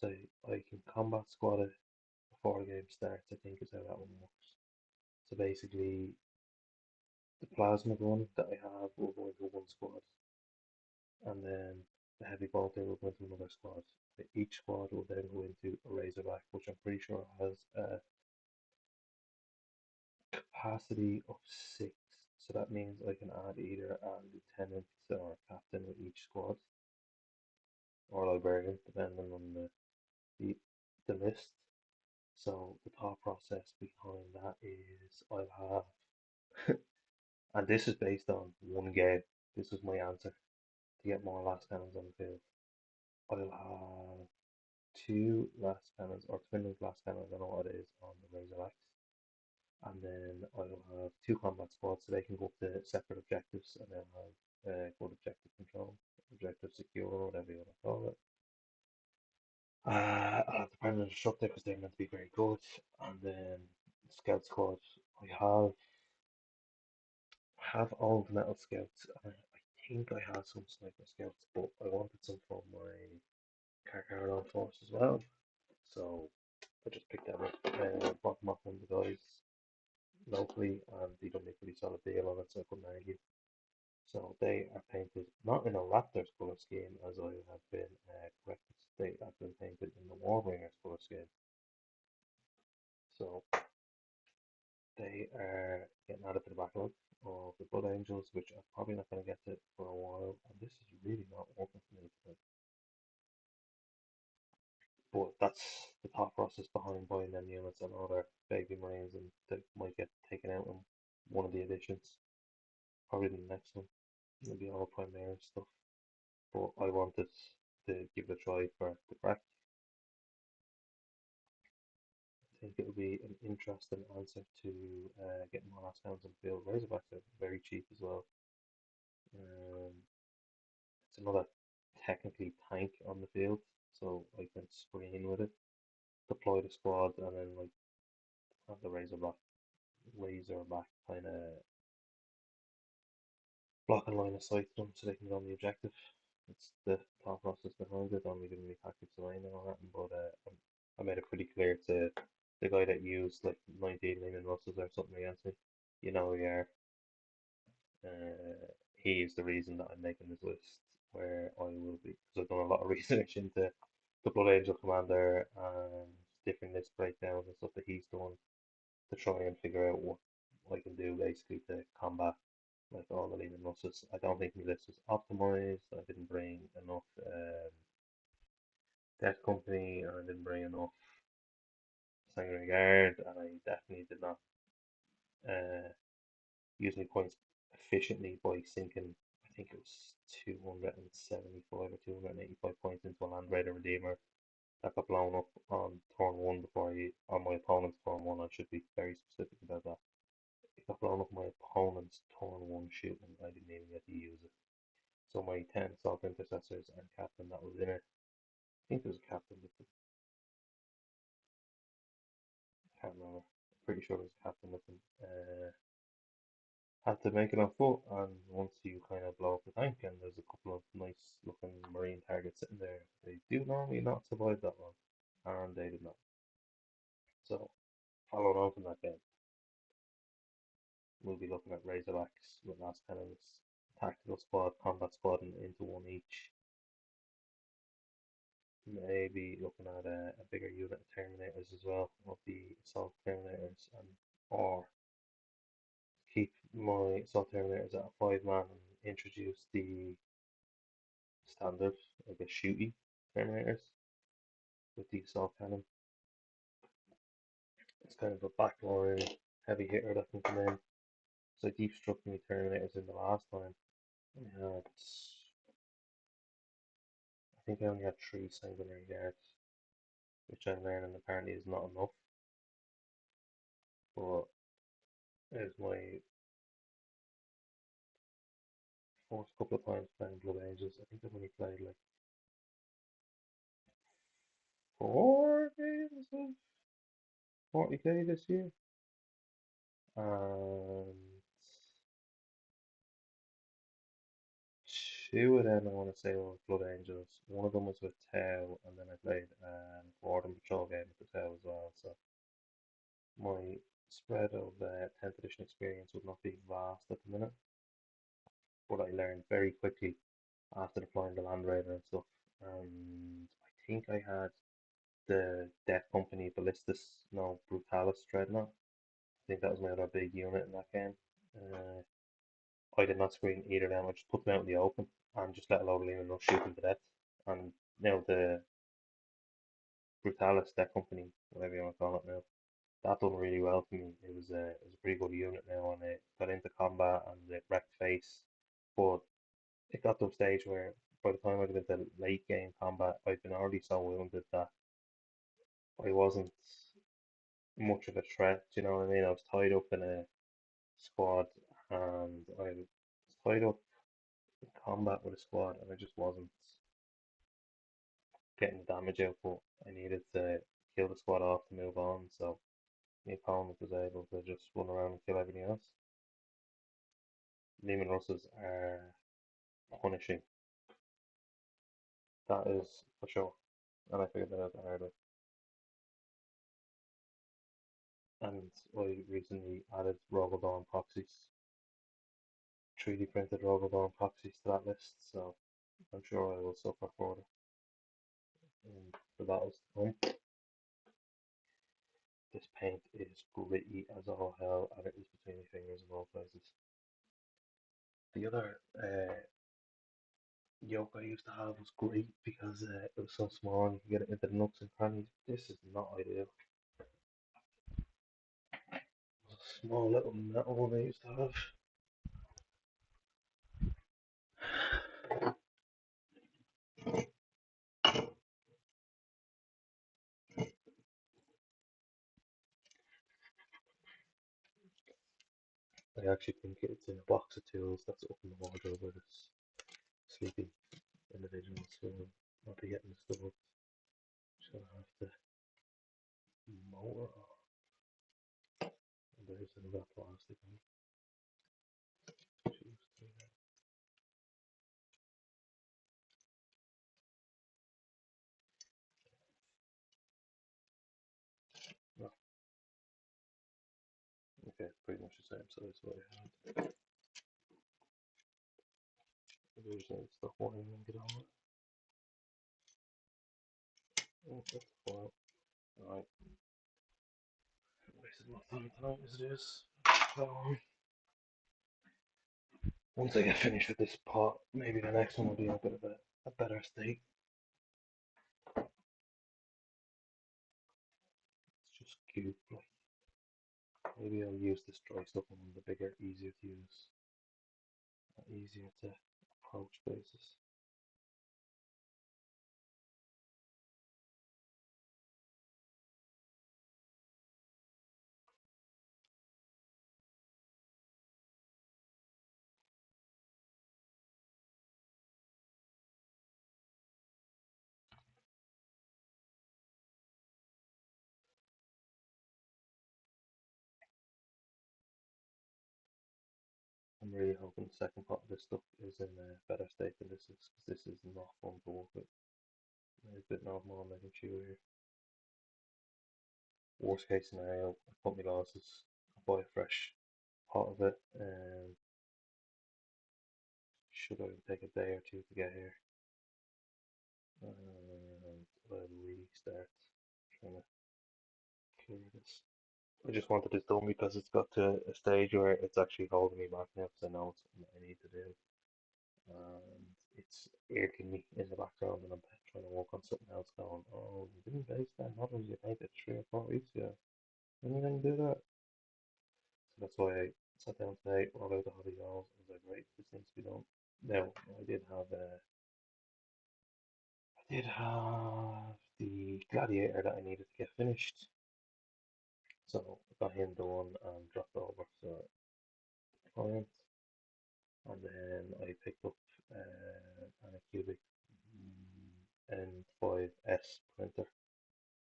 So I can combat squad it before the game starts, I think is how that one works. So basically the plasma gun that I have will go into one squad and then the heavy bolter will go into another squad. Each squad will then go into a Razorback, which I'm pretty sure has a capacity of 6. So that means I can add either a lieutenant or a captain with each squad, or librarian, depending on the, the list. So the thought process behind that is I'll have, and this is based on one game. This is my answer to get more last cannons on the field. I'll have two last cannons or twin link last cannons, I don't know what it is, on the Razorbacks. And then I'll have two combat squads so they can go up to separate objectives and then have good objective control, objective secure, whatever you want to call it. I'll have the permanent destructor because they're meant to be very good. And then scout squad, I have all the metal scouts. I think I have some sniper scouts, but I wanted some from my Carcaradon force as well. So I just picked them up, bought them off one of the guys locally, and they done me a pretty solid deal on it, so I couldn't argue. So they are painted not in a Raptors colour scheme as I have been corrected. They have been painted in the Warbringers colour scheme. So they are getting added to the backlog of the Blood Angels, which I'm probably not going to get to for a while. And this is really not working for me today. But that's the thought process behind buying them units. And other baby Marines, and they might get taken out in one of the editions. Probably the next one. It'll be all Primaris stuff. But I wanted to give it a try for the crack. I think it'll be an interesting answer to getting more last cannons on the field. Razorbacks are very cheap as well. Um, it's another technically tank on the field, so I can screen with it, deploy the squad, and then like have the razorback kind of block and line of sight to them so they can get on the objective. It's the thought process behind it. Only giving me tactics away and all that, but I made it pretty clear to the guy that used like 19 Leaning Russes or something against me. You know, yeah, he is the reason that I'm making this list where I will be, because I've done a lot of research into the Blood Angel Commander and different list breakdowns and stuff that he's done to try and figure out what I can do basically to combat like all the Leaning Russes. I don't think my list was optimized. I didn't bring enough Death Company, and I didn't bring enough Sanguinary Guard, and I definitely did not uh, use my points efficiently by sinking, I think it was 275 or 285 points into a Land Raider Redeemer that got blown up on turn one on my opponent's turn one. I should be very specific about that. It got blown up my opponent's turn one shoot and I didn't even get to use it. So my 10 assault intercessors and captain that was in it, I think there was a captain with them, I can't remember. I'm pretty sure there was a captain with them. Had to make it on foot, and once you kind of blow up the tank and there's a couple of nice looking marine targets sitting there, they do normally not survive that long, and they did not. So, following on from that game, we'll be looking at Razorbacks with last cannons, tactical squad, combat squad, and into one each. Maybe looking at a bigger unit of Terminators as well, of the Assault Terminators, and or keep my Assault Terminators at a 5 man and introduce the standard, I guess, shooty Terminators with the Assault Cannon. It's kind of a backline heavy hitter that can come in. So I deep struck me Terminators in the last time. I think I only had 3 sanguinary guards, which I'm learning apparently is not enough. But it was my first couple of times playing Blood Angels. I think I've only played like 4 games of 40k this year. And 2 of them I want to say were Blood Angels. One of them was with Tau, and then I played Warden Patrol game with the Tau as well. So my spread of 10th edition experience would not be vast at the minute, but I learned very quickly after deploying the Land Raider and stuff. And I think I had the Death Company Ballistus, no, Brutalis Dreadnought. I think that was my other big unit in that game. Uh, I did not screen either of them. I just put them out in the open and just let a load of Leman Rush shoot them to death. And now the Brutalis Death Company, whatever you want to call it now, that done really well for me. It was a pretty good unit now, and it got into combat and it wrecked face. But it got to a stage where by the time I got into late game combat, I'd been already so wounded that I wasn't much of a threat. You know what I mean? I was tied up in a squad, and I was tied up in combat with a squad, and I just wasn't getting the damage output I needed to kill the squad off to move on. So the opponent was able to just run around and kill everything else. Lehman Russes are punishing. That is for sure. And I figured that out the hard way. And I recently added Robodawn proxies, 3D printed Robodawn proxies to that list, so I'm sure I will suffer for the battles to come. This paint is gritty as all hell, and it is between my fingers of all places. The other yoke I used to have was great because it was so small and you could get it into the nooks and crannies. This is not ideal. It was a small little metal one I used to have. I actually think it's in a box of tools that's up in the wardrobe where it's sleeping individuals, so I'll be getting this stuff up. Just gonna have to motor off. And there's another plastic one. No, okay, it's pretty much the same size as what I had. There's stuff wanting to get on it. Oh, that's the foil. Alright. Wasted my time tonight as it is. So, once I get finished with this pot, maybe the next one will be in a bit of a better state. It's just cute. Like, maybe I'll use this dry stuff on the bigger, easier to use easier to approach places. I'm really hoping the second part of this stuff is in a better state than this is, because this is not fun to work with. There's a bit more making sure here. Worst case scenario, I put my glasses, I buy a fresh pot of it, and should I take a day or two to get here, and I'll really start trying to clear this. I just wanted this done because it's got to a stage where it's actually holding me back now because I know it's something I need to do. And it's irking me in the background and I'm trying to work on something else going, oh, you didn't base that model you painted 3 or 4 weeks ago. When are you going to do that? So that's why I sat down today, wrote out the hobby goals. I was like, right, this needs to be done. Now, I did have the gladiator that I needed to get finished. So I got him done and dropped over to the client. And then I picked up an Cubic N5S printer.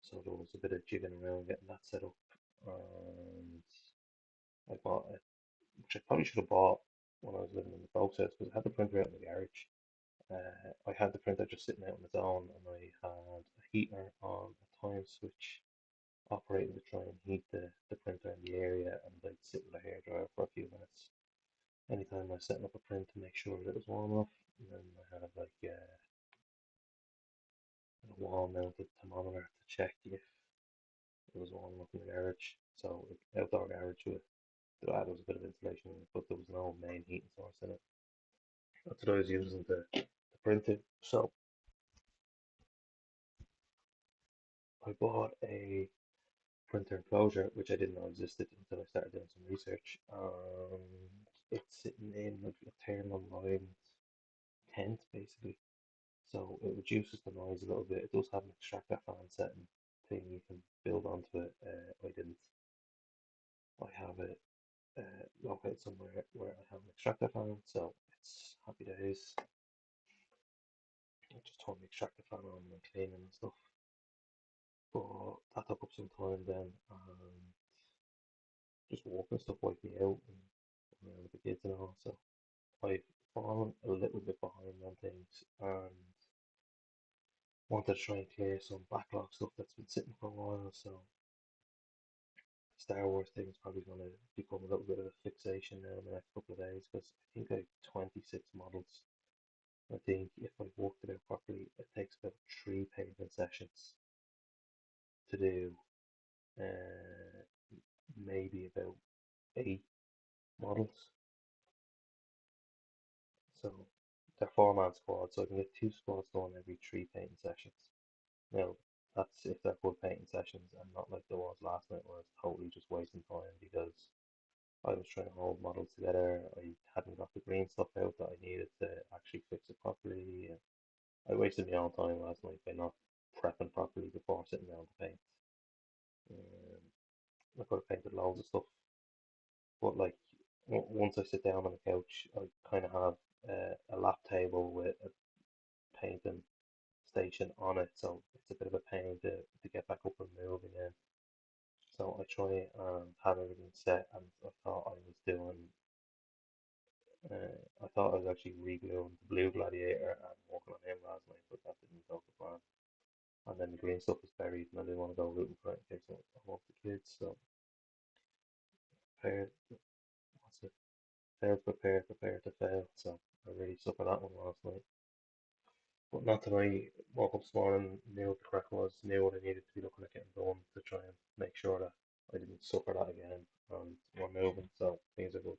So there was a bit of jigging around getting that set up. And I bought it, which I probably should have bought when I was living in the folks' house because I had the printer out in the garage. I had the printer just sitting out on its own, and I had a heater on a time switch operating to try and heat the printer in the area, and I'd sit with a hairdryer for a few minutes anytime I was setting up a print to make sure that it was warm enough. And then I had like a wall mounted thermometer to check if it was warm enough in the garage. So outdoor garage with there was a bit of insulation in it, but there was no main heating source in it. That's what I was using to print it. So I bought a printer enclosure, which I didn't know existed until I started doing some research. It's sitting in like a thermal lined tent basically. So it reduces the noise a little bit. It does have an extractor fan setting thing you can build onto it. I didn't. I have it located somewhere where I have an extractor fan, so it's happy days. I just turn the extractor fan on and cleaning and stuff. But that took up some time then, and just walking stuff wiped me out and around with the kids and all. So I've fallen a little bit behind on things and wanted to try and clear some backlog stuff that's been sitting for a while. So Star Wars thing is probably going to become a little bit of a fixation now in the next couple of days because I think I have 26 models. I think if I've worked it out properly, it takes about 3 painting sessions to do uh, maybe about 8 models. So they're 4-man squads, so I can get 2 squads done every 3 painting sessions. Now, that's if they're good painting sessions and not like there was last night where I was totally just wasting time because I was trying to hold models together. I hadn't got the green stuff out that I needed to actually fix it properly. And I wasted my own time last night by not prepping properly before sitting down to paint. Um, I could have painted loads of stuff, but like once I sit down on the couch, I kind of have a lap table with a painting station on it, so it's a bit of a pain to get back up and move again. So I try and have everything set, and I thought I was actually regluing the blue gladiator and working on him last night, but that didn't go to plan. And then the green stuff was buried, and I didn't want to go rooting for it in case I want the kids. So prepared, what's it? Failed, prepared to fail. So I really suffered that one last night. But not tonight. Woke up this morning, knew what the crack was, knew what I needed to be looking at getting done to try and make sure that I didn't suffer that again. And we're moving, so things are good.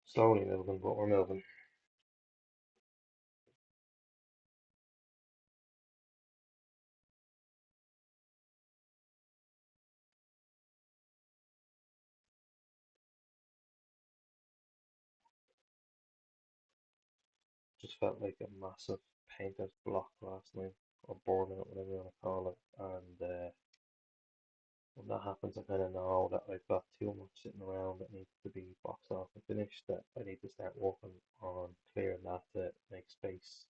Slowly moving, but we're moving. just felt like a massive painter's block last night, or burnout, whatever you want to call it. And when that happens, I kind of know that I've got too much sitting around that needs to be boxed off and finished. That I need to start working on clearing that to make space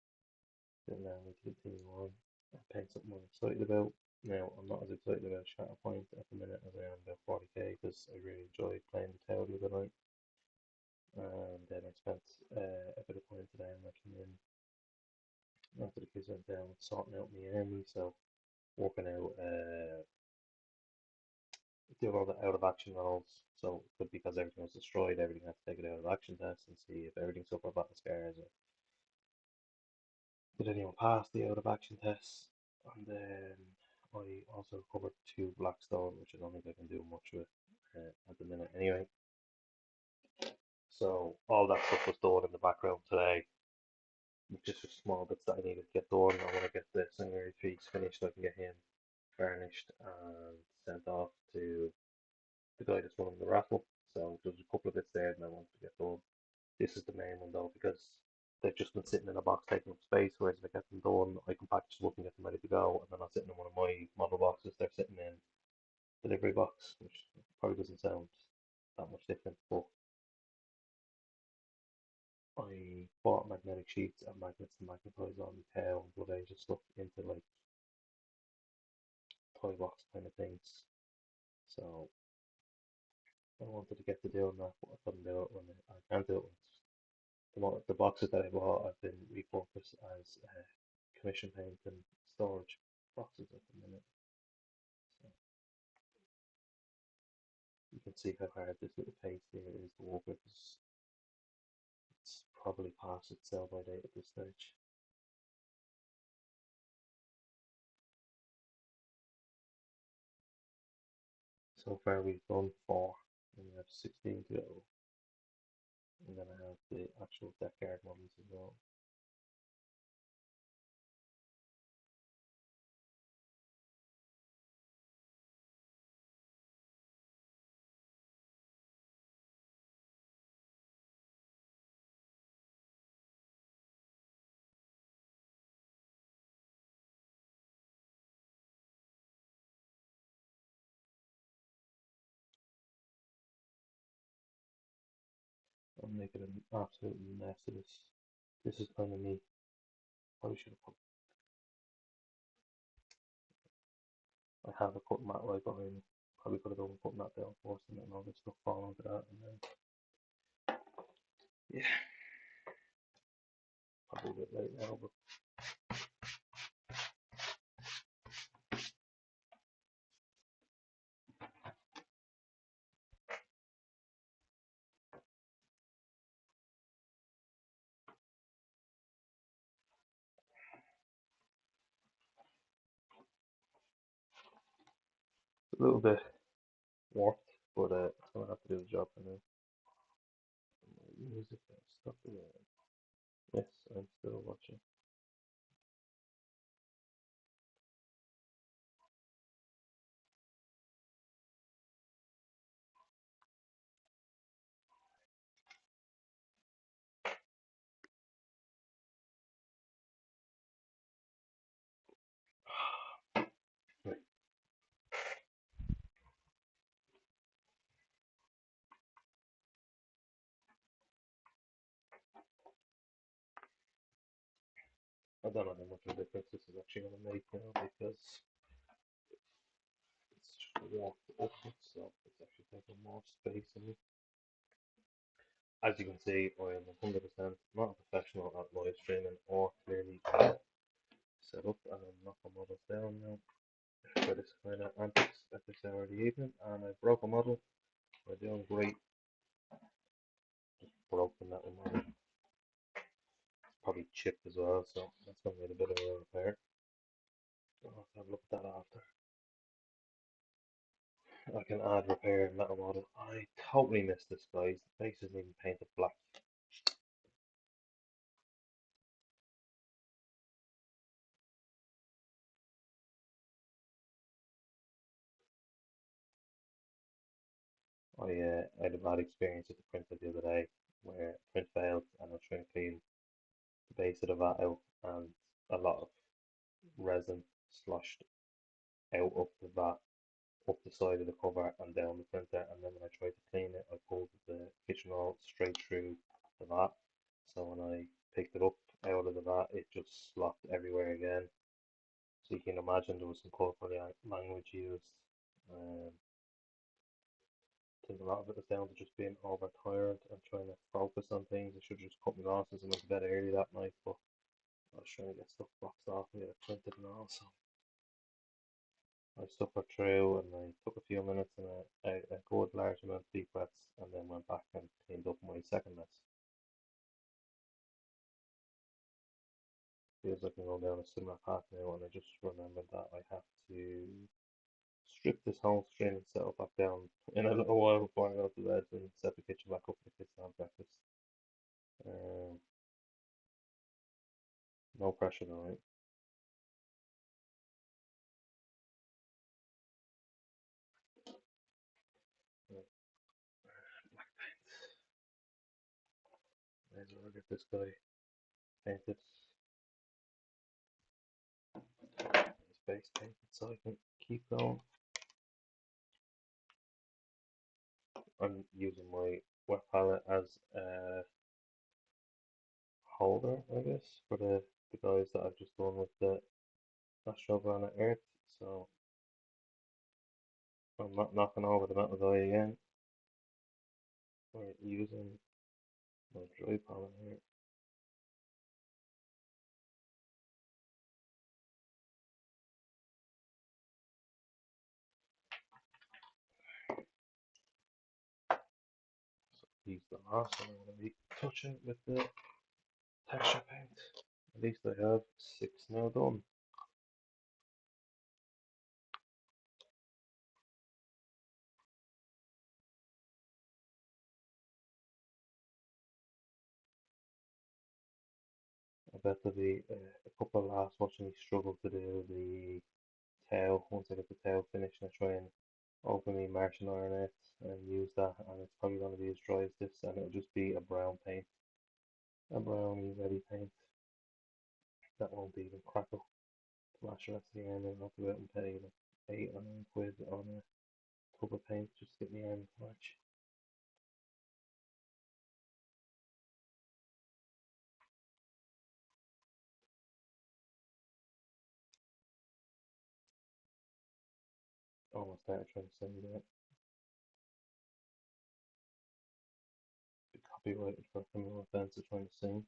to allow me to continue on and paint something I'm excited about. Now, I'm not as excited about Shatterpoint at the minute as I am about 40k because I really enjoyed playing the tower the other night. And then I spent a bit of time today and I came in after the kids went down sorting out my army, so working out doing all the out of action rolls. So could because everything was destroyed, everything had to take it out of action test and see if everything suffered battle scars or did anyone pass the out of action test. And then I also covered two Blackstone, which I don't think I can do much with at the minute anyway. So all that stuff was done in the background today, just small bits that I needed to get done. I want to get the Singlery Tweaks finished so I can get him varnished and sent off to the guy that's running the raffle. So there's a couple of bits there that I want to get done. This is the main one though because they've just been sitting in a box taking up space. Whereas if I get them done, I can package them up and get them ready to go, and they're not sitting in one of my model boxes. They're sitting in delivery box, which probably doesn't sound that much different. But I bought magnetic sheets and magnets to magnetize all the tail and blood agent stuff into like toy box kind of things. So I wanted to get to doing that, but I couldn't do it when I can't do it when the boxes that I bought have been repurposed as commission paint and storage boxes at the minute. So you can see how hard this little paste here is to work with. It's probably past its sell by date at this stage. So far we've done 4, and we have 16 to go. And then I have the actual deck guard models as well. I'm making an absolute mess of this. This is kind of me. Probably should have put. I have a cut mat right behind me. Probably could have done putting that down first and then all this stuff fall onto that and then yeah, probably a bit late now, but it's a little bit warped, but it's gonna have to do the job for now. Music and stuff again. Yes, I'm still watching. Right. I don't know how much of a difference this is actually gonna make now because it's just warped upwards, so it's actually taking more space in me. As you can see, I am 100% not a professional at live streaming or clearly set up, and I'm knocking models down now for this kind of antics at this hour of the evening. And I broke a model. We're doing great. Just broken that one model. It's probably chipped as well, so that's going to need a bit of a repair. I'll have to have a look at that after. I can add repair in that model. I totally missed this, guys. The face isn't even painted black. I had a bad experience with the printer the other day where the print failed and I was trying to clean the base of the vat out, and a lot of resin sloshed out of the vat, up the side of the cover and down the printer. And then when I tried to clean it, I pulled the kitchen roll straight through the vat. So when I picked it up out of the vat, it just slopped everywhere again. So you can imagine there was some corporate language used. I think a lot of it was down to just being overtired and trying to focus on things. I should have just cut my losses and went to bed early that night, but I was trying to get stuff boxed off and get it printed and all. So I suffered through and I took a few minutes and a good large amount of deep breaths and then went back and cleaned up my second mess. Feels like I'm going down a similar path now, and I just remembered that I have to strip this whole string and settle back down in a little while before I go to bed and set the kitchen back up for the kids to have breakfast. Um, no pressure though, right? Right, black paint. Maybe I'll get this guy painted. His base painted so I can keep going. I'm using my wet palette as a holder, I guess, for the guys that I've just done with the Astro Granite Earth. So I'm not knocking over the metal guy again. We're using my dry palette here. So these the last one I'm going to be touching with the texture paint. At least I have 6 now done. I bet there'll be a couple of laughs watching me struggle to do the tail. Once I get the tail finished, I try and open the Martian iron and use that, and it's probably going to be as dry as this, and it'll just be a brown paint, a brown ready paint that won't even crackle. Flash the rest of the end, and I'll have to go out and pay like 8 or 9 quid on a tub of paint just to get the end match. Almost started trying to send you that. Be copyrighted for criminal offence of trying to sing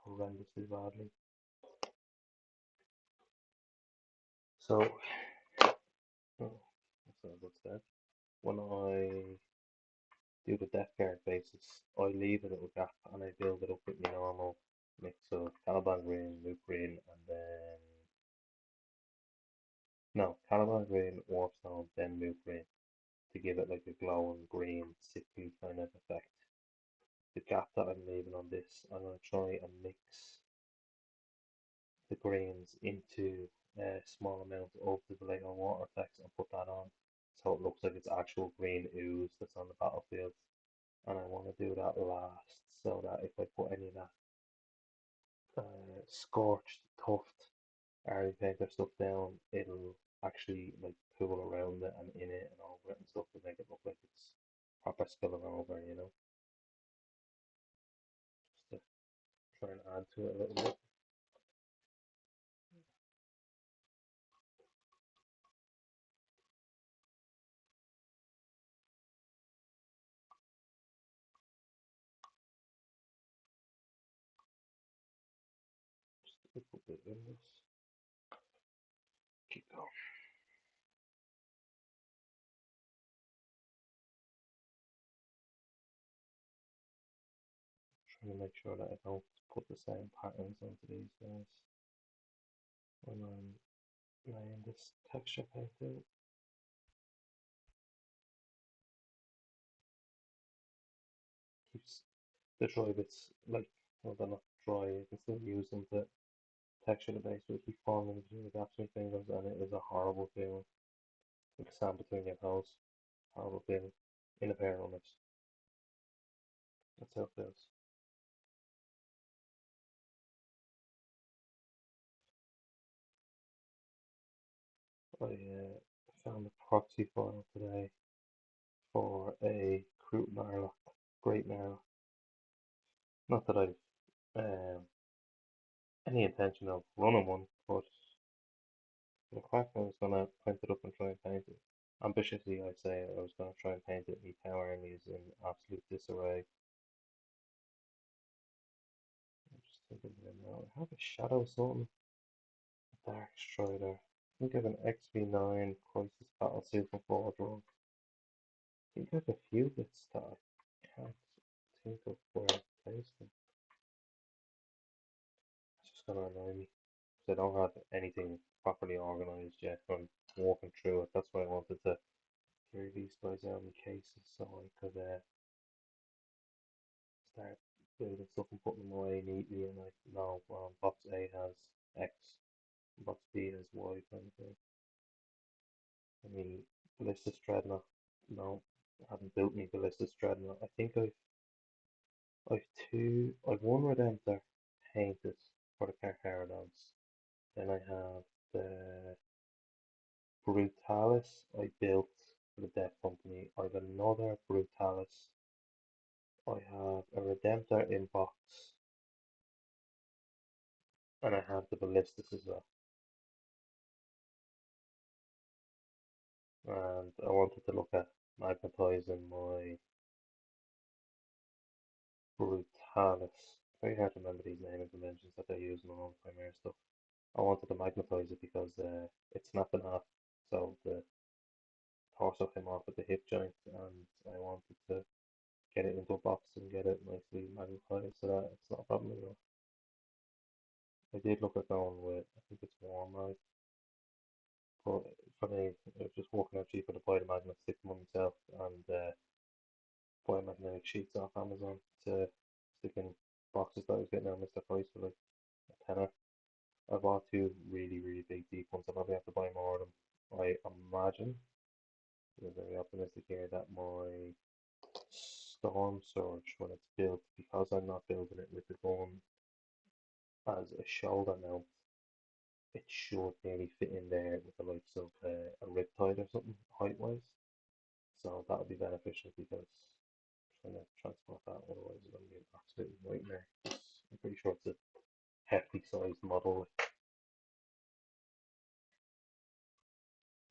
horrendously badly. So, oh, that's not a good start. When I do the death guard basis, I leave a little gap and I build it up with my normal mix of Caliban green, Luke green, and then no, Caliban green, Warpstone, then Luke green to give it like a glowing green, sickly kind of effect. The gap that I'm leaving on this, I'm going to try and mix the greens into a small amount of the Vallejo water effects and put that on so it looks like it's actual green ooze that's on the battlefield. And I want to do that last so that if I put any of that scorched tuft already painted stuff down, it'll actually like pool around it and in it and over it and stuff to make it look like it's proper spilling over, you know, just to try and add to it a little bit. Just a little bit in this. Keep going. Trying to make sure that I don't put the same patterns onto these guys when I'm laying this texture paint out. Keeps the dry bits like, well, they're not dry, you can still use them to texture the base, but they keep falling between the gaps in your fingers and it is a horrible feeling. Like sand between your toes. Horrible feeling. In a pair of runners. That's how it feels. I found a proxy file today for a crude Narlock, great Narlock. Not that I've any intention of running one, but the crack I was gonna print it up and try and paint it. Ambitiously, I say I was gonna try and paint it. My tower army is in absolute disarray. I'm just thinking here now. I have a shadow something, a dark strider. I think I have an XV9 crisis battlesuit from Fordrum. I think I have a few bits that I can't think of where to place them. It's just gonna annoy me because I don't have anything properly organized yet. I'm walking through it. That's why I wanted to clear these guys out in cases so I could start building stuff and putting them away neatly. And like, no, box A has X, box B has Y kind of thing. I mean, ballistic dreadnought. No, I haven't built me ballistic dreadnought. I think I've I've one Redemptor painted for the Carcharodons. Then I have the Brutalis I built for the Death Company. I have another Brutalis. I have a Redemptor in box, and I have the Ballistus as well. And I wanted to look at magnetizing my Brutalis. Very hard to remember these naming conventions that they use in all the Primary stuff. I wanted to magnetize it because it's snapping off, so the torso came off at the hip joint, and I wanted to get it into a box and get it nicely magnetized so that it's not a problem anymore. I did look at going with, I think it's warm right, but for me, it was just working out cheaper to buy the magnet, stick them on myself, and buy magnetic sheets off Amazon to stick in boxes that I was getting at Mr. Price for like a tenner. I bought two really, really big deep ones. I probably have to buy more of them. I imagine, I'm very optimistic here, that my Storm Surge, when it's built, because I'm not building it with the gun as a shoulder mount, it should nearly fit in there with the likes of a Riptide or something, height wise. So that would be beneficial because trying to transport that otherwise it's going to be an absolute nightmare. I'm pretty sure it's a hefty sized model,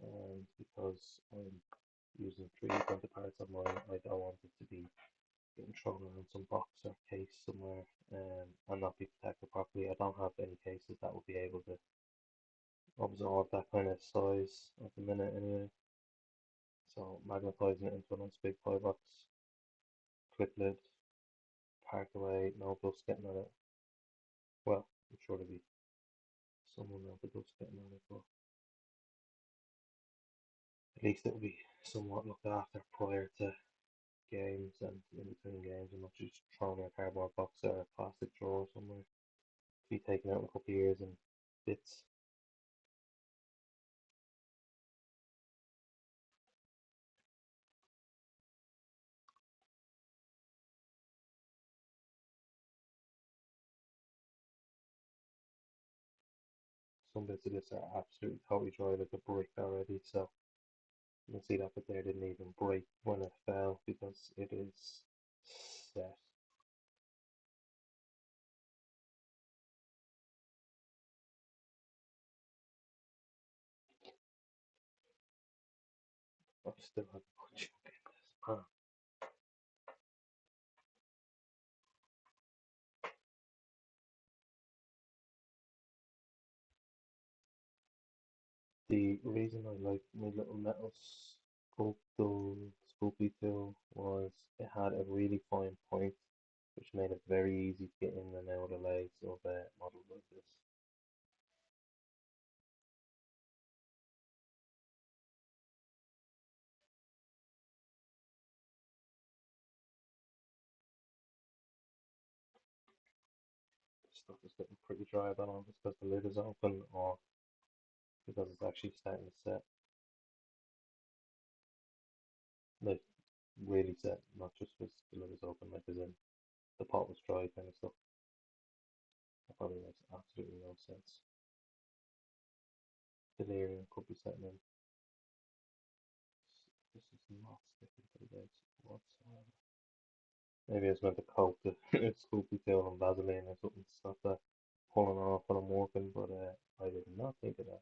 and because I'm using 3D printed parts of mine, I don't want it to be getting thrown around some box or case somewhere and not be protected properly. I don't have any cases that will be able to absorb that kind of size at the minute anyway. So magnetizing it into a nice big pie box, clip lid, parked away, no dust getting at it. Well, I'm sure there'll be some amount of dust getting at it, but at least it'll be somewhat looked after prior to games and in between games and not just thrown in a cardboard box or a plastic drawer somewhere to be taken out in a couple of years in bits. Some bits of this are absolutely totally dry like a brick already, so you can see that bit there didn't even break when it fell because it is set. I still have a bunch in this. The reason I like my little metal sculpey tool was it had a really fine point, which made it very easy to get in and out of the legs of a model like this. This stuff is getting pretty dry. I don't know if it's because the lid is open or because it's actually starting to set. Like really set, not just because the lid is open, like as in the pot was dry kind of stuff. That probably makes absolutely no sense. Delirium could be setting in. Maybe I was meant to coat the Scoopy tail in Vaseline or something to stop that pulling off when I'm working, but I did not think of that.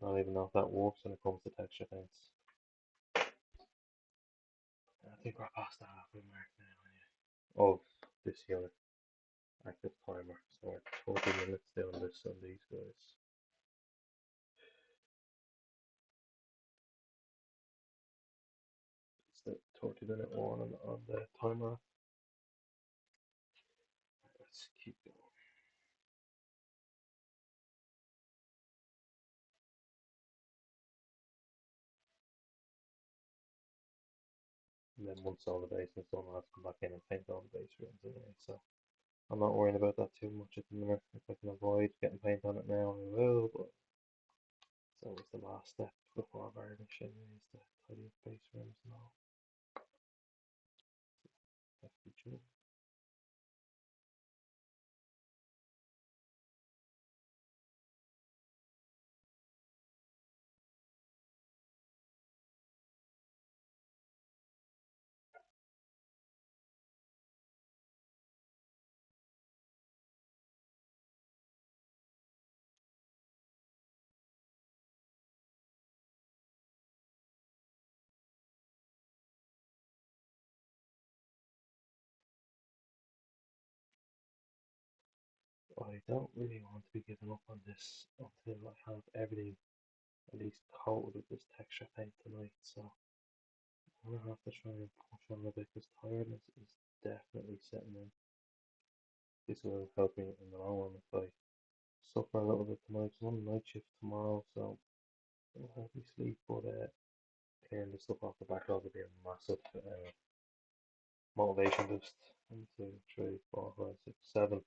I don't even know if that works when it comes to texture paints. I think we're past the halfway mark now anyway. Of this here active timer. So we're 40 minutes doing this on these guys. It's the 30-minute warning on the timer. Let's keep going. And then once all the basement's done, I'll have to come back in and paint all the base rooms anyway. So I'm not worrying about that too much at the minute. If I can avoid getting paint on it now, I will. But it's always the last step before varnishing is to tidy up base rooms and all. Hefty job. I don't really want to be giving up on this until I have everything at least coated with this texture paint tonight. So I'm gonna have to try and push on a bit because tiredness is definitely setting in. This will help me in the long run if I suffer a little bit tonight. I'm on a night shift tomorrow, so it'll help me sleep. But clearing the stuff off the backlog will be a massive motivation boost. 1, 2, 3, 4, 5, 6, 7.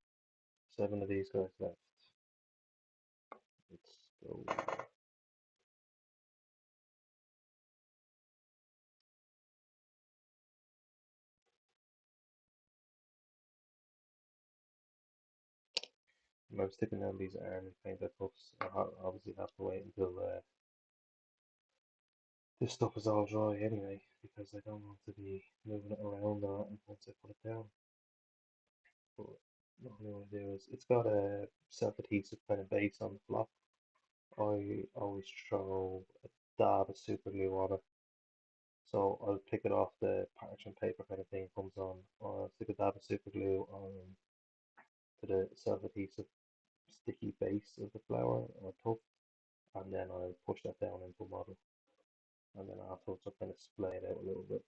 7 of these guys left. Let's go. I'm sticking down these army painted puffs. I obviously have to wait until this stuff is all dry anyway, because I don't want to be moving it around once I put it down. But what I'm going to do is, it's got a self-adhesive kind of base on the flop. I always throw a dab of super glue on it. So I'll pick it off the parchment paper kind of thing comes on, or I'll stick a dab of super glue on to the self-adhesive sticky base of the flower or tuft, and then I'll push that down into a model. And then afterwards I'll kind of splay it out a little bit,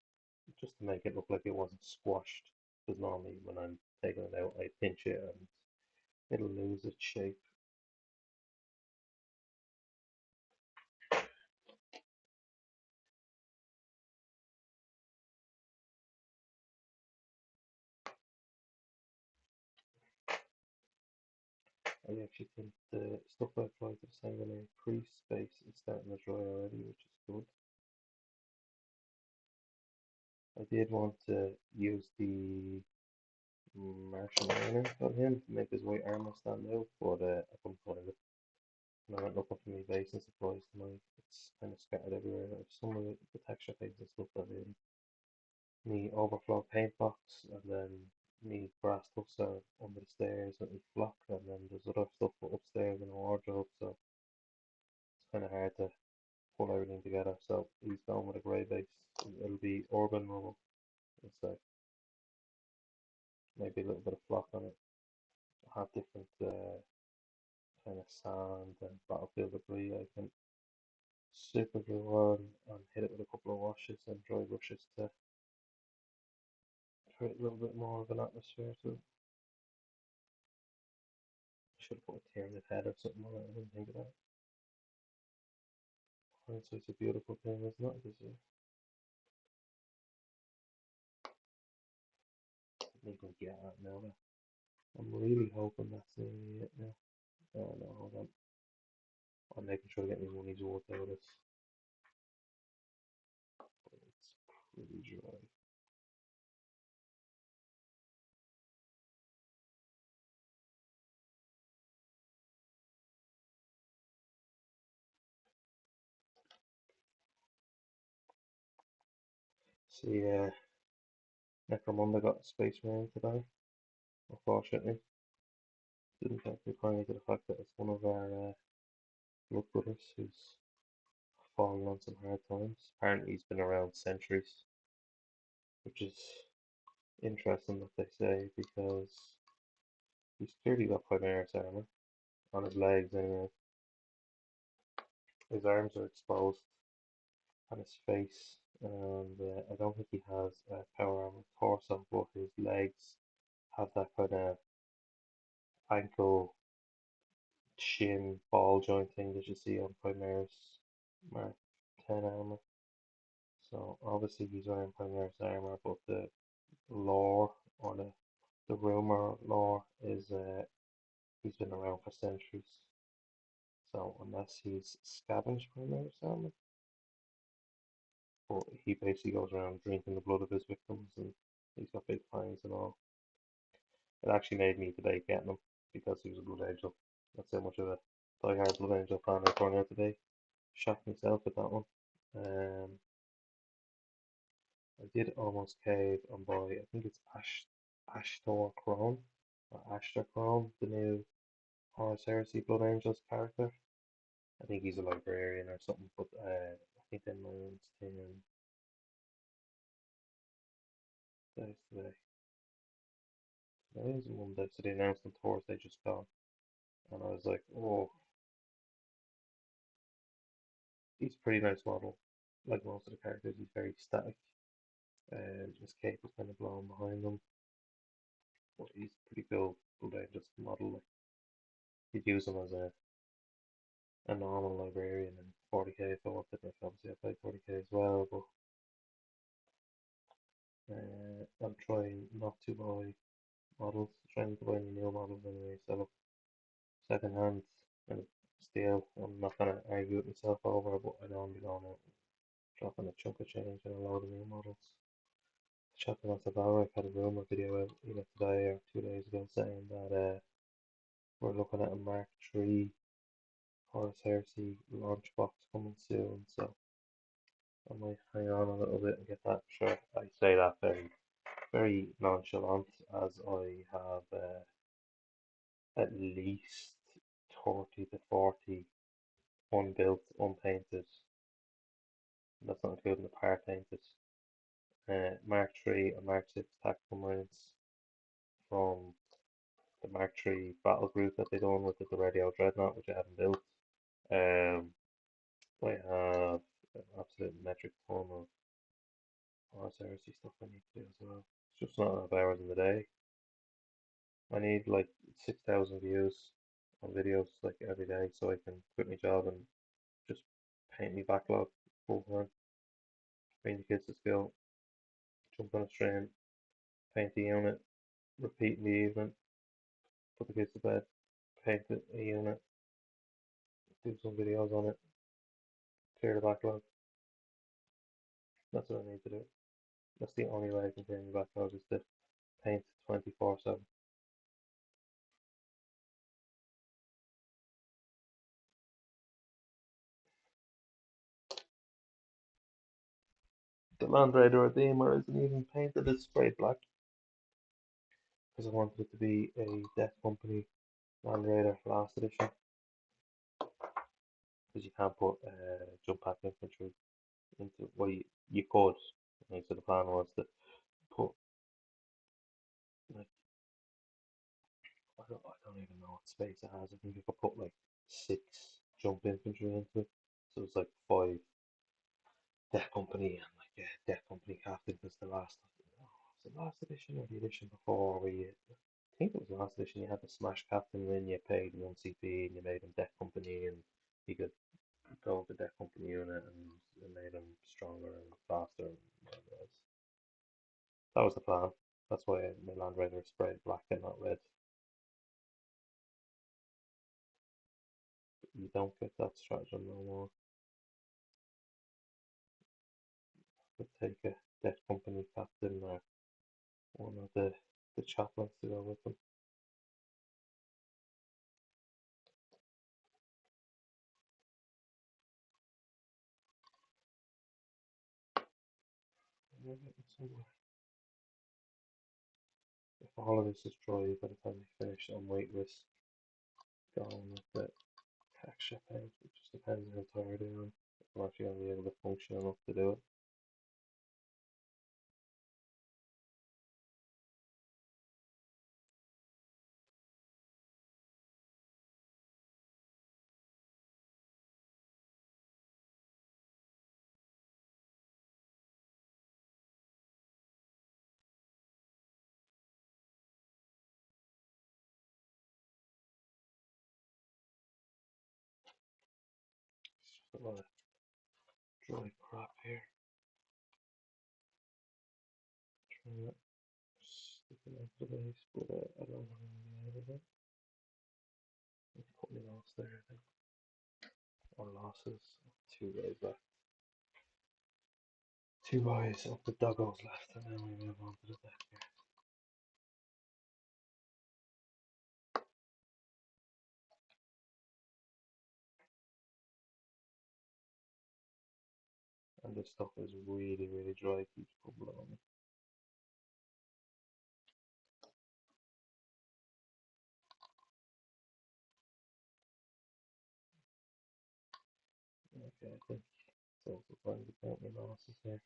just to make it look like it wasn't squashed. Because normally when I'm taking it out, I pinch it and it'll lose its shape. I actually think the stuff I applied to the sanguinary crease space is starting to dry already, which is good. I did want to use the Martian liner on him to make his white armor stand out, but I couldn't find it. And I went looking for my base and supplies tonight. It's kind of scattered everywhere. Like some of the texture paints and stuff that in me overflow paint box, and then me brass stuffs are under the stairs with me flock, and then there's other stuff upstairs in the wardrobe, so it's kind of hard to pull everything together. So he's going with a grey base. It'll be urban rubble instead. Maybe a little bit of flock on it. I have different kind of sand and battlefield debris I can super glue on and hit it with a couple of washes and dry brushes to create a little bit more of an atmosphere to it. Should have put a Tyranid head or something on it, I didn't think of that. Hindsight's a beautiful thing, isn't it? This is even get at now. I'm really hoping that's nearly it now. Oh no, hold on. I'm making sure to get my money's worth out of this. But it's pretty dry. See, Necromunda got a Space Marine today, unfortunately. Didn't take me kindly to the fact that it's one of our blood brothers who's fallen on some hard times. Apparently, he's been around centuries, which is interesting that they say because he's clearly got Primaris armor on his legs anyway. His arms are exposed on his face, and I don't think he has power armor torso, but his legs have that kind of ankle, shin, ball joint thing that you see on Primaris Mark 10 armor. So obviously he's wearing Primaris armor, but the lore or the rumor lore is he's been around for centuries. So unless he's scavenged Primaris armor, but he basically goes around drinking the blood of his victims, and he's got big fangs and all. It actually made me debate getting him because he was a Blood Angel. That's how much of a die-hard Blood Angel fan I turned out today. Shocked myself with that one. I did almost cave on buy, I think it's Ashtor Crone, or Ashtor Crone, the new Horus Heresy Blood Angels character. I think he's a librarian or something, but I think they announced him days today. Today is Monday, so they announced on Thursday just gone. And I was like, oh, he's a pretty nice model. Like most of the characters, he's very static. His cape is kind of blown behind him, but he's pretty cool. Blood Angels model. Like, you'd use him as a normal librarian in 40k if I wanted. Like, obviously, I played 40k as well, but I'm trying not to buy models, trying to buy any new models anyway. So second hand and steal. I'm not gonna argue with myself over, but I know I'm going out dropping a chunk of change and a load of new models. Chatting on Savara, I've had a rumor video out either today or 2 days ago saying that we're looking at a Mark III Horus Heresy launch box coming soon, so I might hang on a little bit and get that. Sure, I say that very nonchalant, as I have at least 30 to 40 unbuilt, unpainted, that's not including the par painted, Mark III and Mark VI tactical marines from the Mark III battle group that they done with the Radio Dreadnought, which I haven't built. Um, I have an absolute metric ton of Horus Heresy stuff I need to do as well. It's just not enough hours in the day. I need like 6,000 views on videos like every day so I can quit my job and just paint my backlog full time, bring the kids to school, jump on a train, paint the unit, repeat in the evening, put the kids to bed, paint a unit, do some videos on it, clear the backlog. That's what I need to do. That's the only way I can clear my backlog is to paint 24/7. The Land Raider Redeemer isn't even painted, it's sprayed black because I wanted it to be a Death Company Land Raider last edition, because you can't put jump pack infantry into, well, you could. And so the plan was to put, like, I don't even know what space it has. I think you could put like 6 jump infantry into it, so it's like 5 Death Company and like a Death Company captain. Because was the last edition or the edition before where I think it was the last edition, you had the Smash captain and then you paid 1 CP and you made him Death Company, and you could go with the Death Company unit and it made him stronger and faster and whatever it was. That was the plan. That's why my Land Raider is sprayed black and not red. But you don't get that stratagem no more. But take a Death Company captain or one of the chaplains to go with them. all of this is dry by the time we finish on weightless. Going with the texture paint, it just depends on how tired I am. If I'm actually going to be able to function enough to do it. It's just a lot of dry crap here. Trying to stick it onto the base, but I don't want any out of it. Let's put me loss there, I think. Or losses. 2 guys left. 2 guys up the doggos left, and then we move on to the deck here. And this stuff is really, really dry, keeps bubbling on me. Okay, I think it's also time to count my losses here.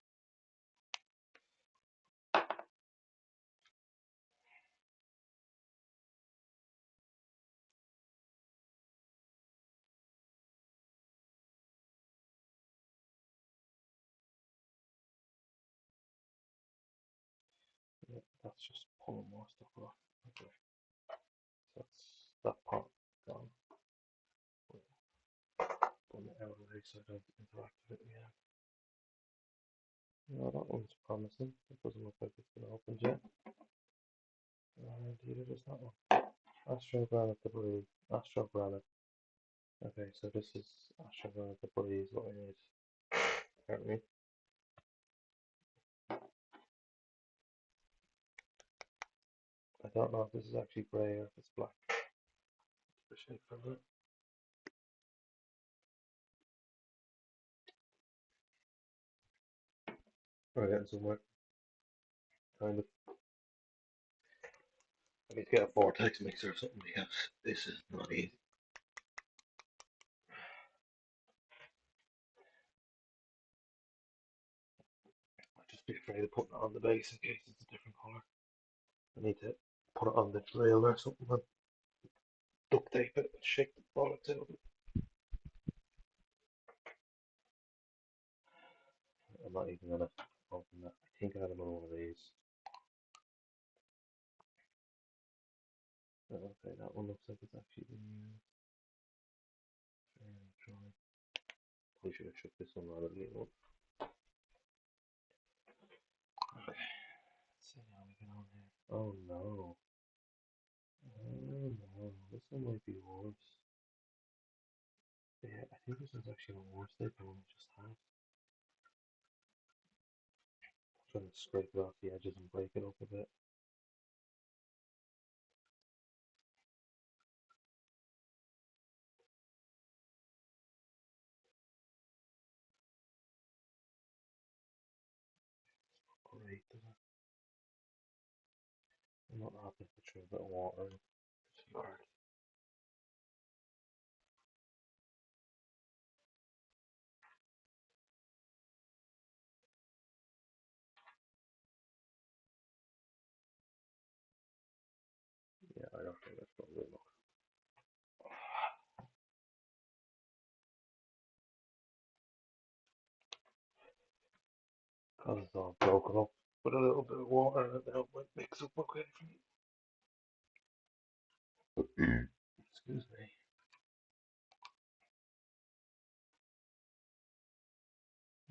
Yeah, that's just pulling more stuff off. Okay, so that's that part gone. Putting it out of the way so I don't interact with it again. No, that one's promising. It doesn't look like it's been opened yet. And either does that one. Astro Granite Debris. Astro Granite. Okay, so this is Astro Granite Debris is what I need. Apparently. I don't know if this is actually grey or if it's black. The shape from it. We're getting somewhere. Kind of. I need to get a vortex mixer or something because this is not easy. I'd just be afraid of putting it on the base in case it's a different colour. I need to put it on the drill or something and duct tape it and shake the bollocks out of it. I'm not even gonna open that. I think I have another one of these. Okay, that one looks like it's actually been used. Probably should have shook this one rather than the other one. Okay, let's see how we get on here. Oh no. Oh no, this one might be worse. Yeah, I think this is actually a worse than the one we just had. I'm trying to scrape it off the edges and break it up a bit. Great, does it? I'm not happy to throw a bit of water in. It's too hard. Yeah, I don't think that's probably enough. Because it's all broken up. Put a little bit of water in it now, it might mix up okay for me. Excuse me.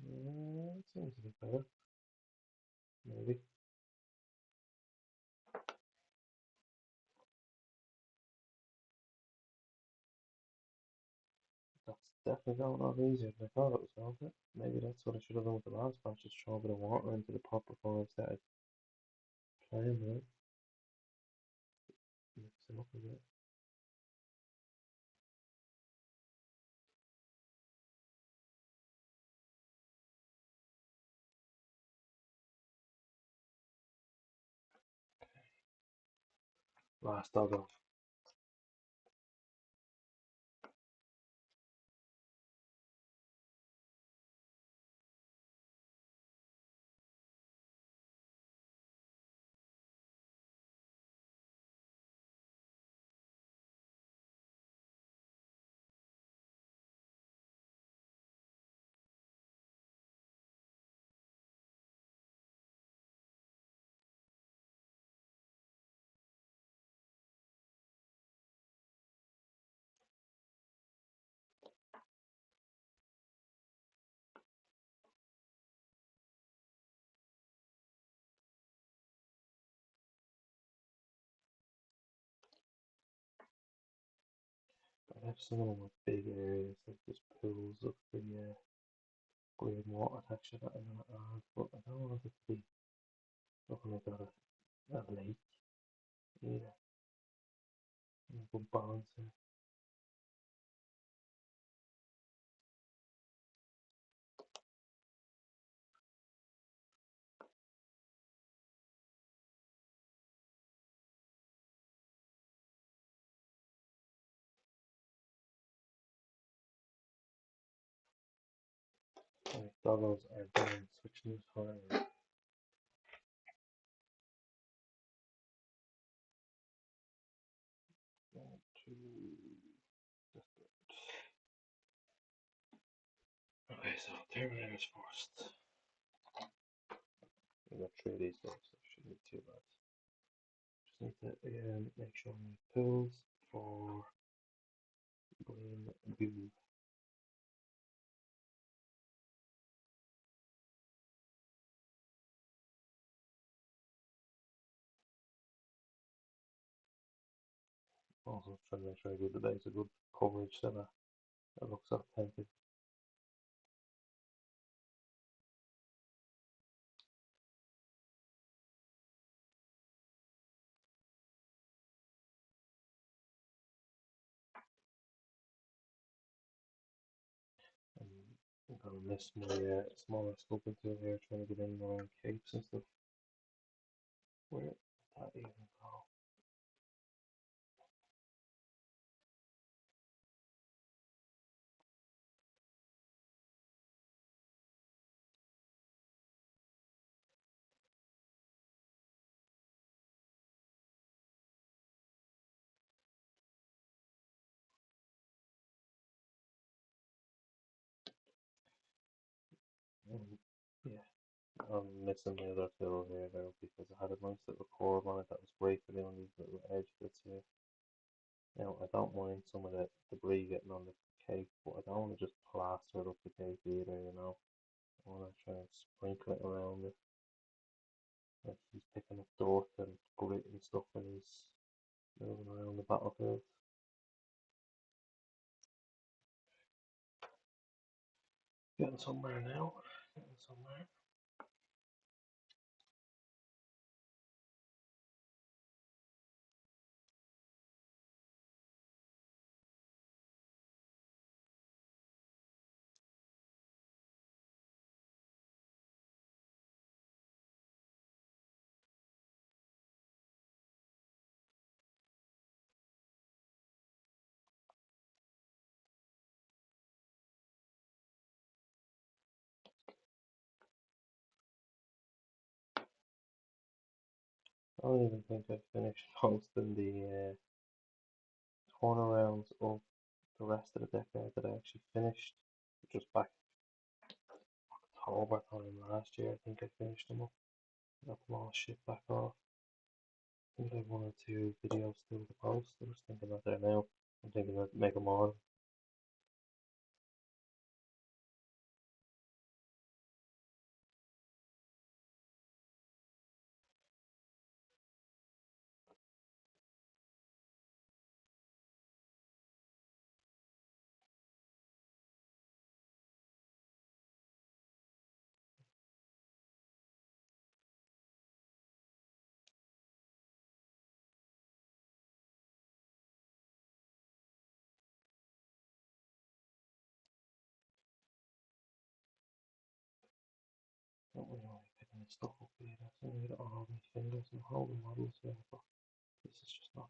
It seems a bit better. Maybe. That's definitely going on easier than I thought it was going to. Maybe that's what I should have done with the last batch, just throw a bit of water into the pot before I started playing with it. Mix it up a bit. Last doggo. I have some of them with big areas, like just pools of the green water texture that I'm gonna add, but I don't want it to be looking like a lake either. Good balance here. Right, doggos are done. Switching the time. 1, 2. Okay, so Terminators first. We got 3 of these guys, so shouldn't be too bad. Just need to again make sure my pools for green goo. Also trying to make sure I give the base a good coverage so that it looks authentic. I'm gonna miss my smaller scoping tool here, trying to get in around capes and stuff. Where did that even go? Yeah, I'm missing the other fill here though because I had a nice little curve on it that was breaking in on these little edge bits here. Now I don't mind some of the debris getting on the cake, but I don't want to just plaster it up the cake either, you know. I want to try and sprinkle it around it. Like he's picking up dirt and grit and stuff when he's moving around the battlefield. Getting somewhere now. Getting somewhere. I don't even think I finished posting the turnarounds of the rest of the decade that I actually finished, which was back October time last year. I think I finished them up. Got them all shipped back off. I think I have 1 or 2 videos still to post. I'm just thinking that there now. I'm thinking of make them all. Don't really want to be picking this stuff up here. That's only got all my fingers and holding models here, but this is just not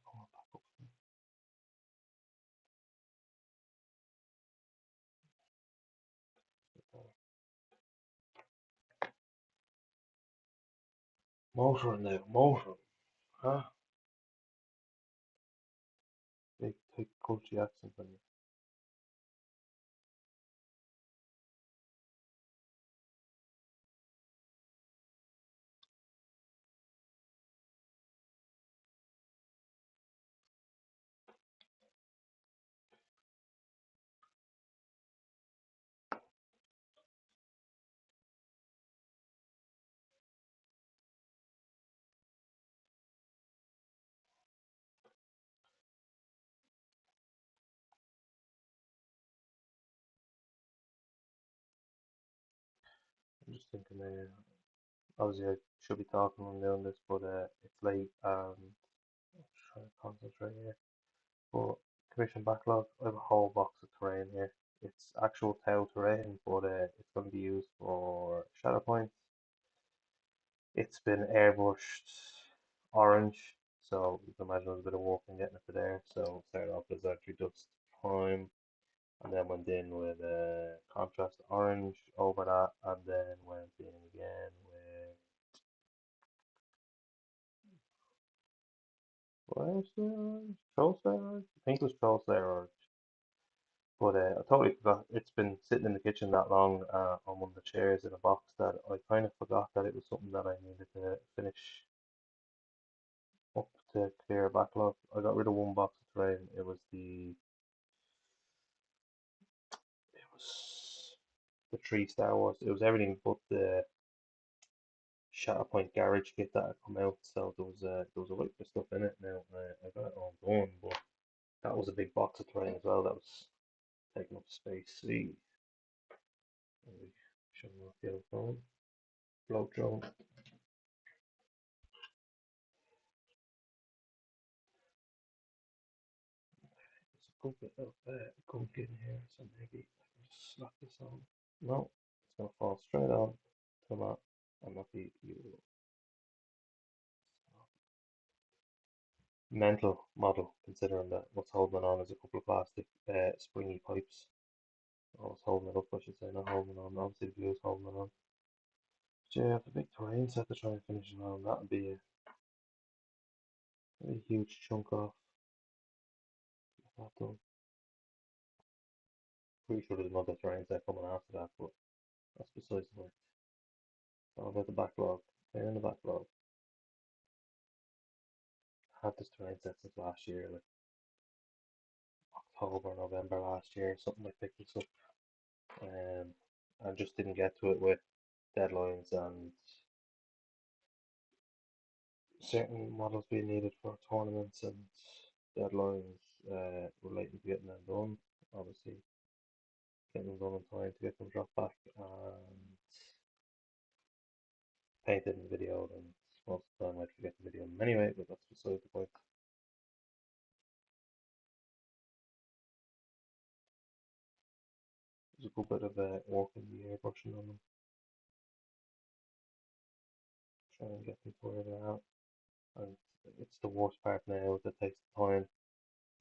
Motor now, motor. Ah, big, thick, culty accent on you. I'm just thinking there. Obviously, I should be talking when doing this, but it's late and I'm just trying to concentrate here. But commission backlog, I have a whole box of terrain here. It's actual tau terrain, but it's going to be used for shadow points. It's been airbrushed orange, so you can imagine there's a bit of work in getting it to there. So started off as actually just prime, and then went in with contrast orange over that, and then went in again with what else? Troll Slayer orange? I think it was Troll Slayer orange. But I totally forgot. It's been sitting in the kitchen that long on one of the chairs in a box that I kind of forgot that it was something that I needed to finish up to clear a backlog. I got rid of one box of terrain. It was the three Star Wars. It was everything but the Shatterpoint garage kit that had come out. So there was a lot of stuff in it. Now I got it all done, but that was a big box of terrain as well. That was taking up space. See, maybe show them off the other phone. Float drone. There's a good bit of gunk in here, so maybe I can just slap this on. No, it's gonna fall straight on to the mat and not be usable. Mental model, considering that what's holding it on is a couple of plastic springy pipes. I was holding it up, I should say, not holding it on. Obviously, the glue is holding it on. But yeah, the big terrain set to try and finish it on. That would be a huge chunk off. Get that done. Pretty sure there's another terrain set coming after that, but that's besides the point. It's all about the backlog. Clearing the backlog. I had this terrain set since last year, like October, November last year, something like picked this up. And just didn't get to it with deadlines and certain models being needed for tournaments and deadlines relating to getting them done. Obviously, getting them done in time to get them dropped back and painted in the video. And most of the time, I'd forget the video anyway, but that's beside the point. There's a good bit of work in the airbrushing on them, trying to get them to where they're at. And it's the worst part now that takes time.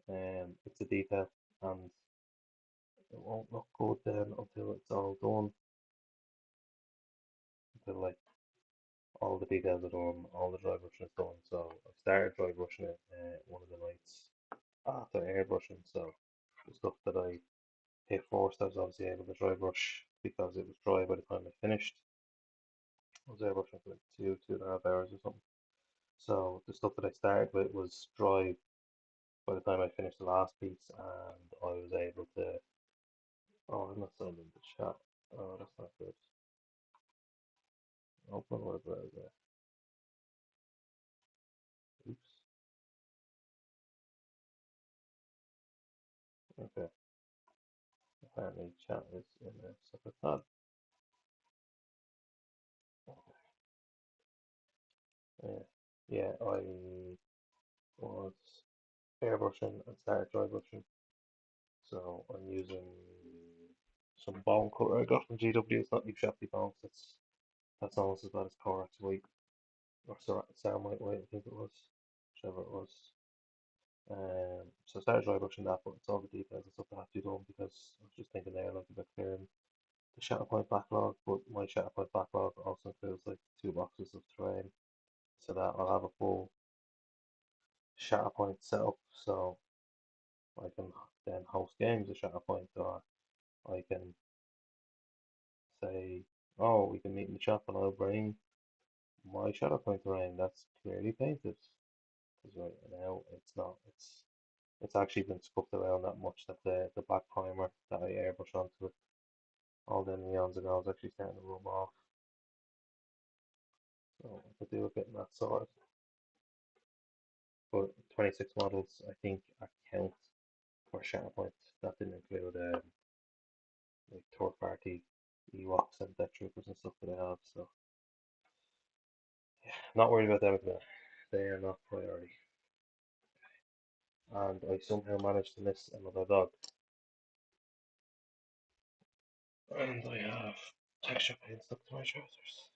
It's the detail, and it won't look good then until it's all done. Until like all the details are done, all the dry brushing is done. So I started dry brushing it one of the nights after airbrushing. So the stuff that I hit first, I was obviously able to dry brush because it was dry by the time I finished. I was airbrushing for like 2.5 hours or something. So the stuff that I started with was dry by the time I finished the last piece, and I was able to. Oh, I'm not sending the chat. Oh, that's not good. Open web browser. Oops. Okay. Apparently, chat is in a separate tab. Yeah, yeah, I was airbrushing and started dry brushing. So I'm using some bone color I got from GW. It's not New Shafty Bones. That's almost as bad as Corax White or Ceramite White, I think it was, whichever it was. So I started dry brushing that, but it's all the details and stuff that have to be done because I was just thinking there like about clearing the Shatterpoint backlog, but my Shatterpoint backlog also includes like 2 boxes of terrain so that I'll have a full Shatterpoint set up, so I can then host games with Shatterpoint, or I can say, oh, we can meet in the shop and I'll bring my Shatterpoint terrain that's clearly painted. Because right now it's not. It's actually been scuffed around that much that the black primer that I airbrush onto it all the neons ago is actually starting to rub off. So I could do with getting that sorted. But 26 models, I think, account for Shatterpoint. That didn't include like third party Ewoks and Death Troopers and stuff that I have. So yeah, not worried about them at the minute. They are not priority. And I somehow managed to miss another dog. And I have texture paint stuck to my trousers.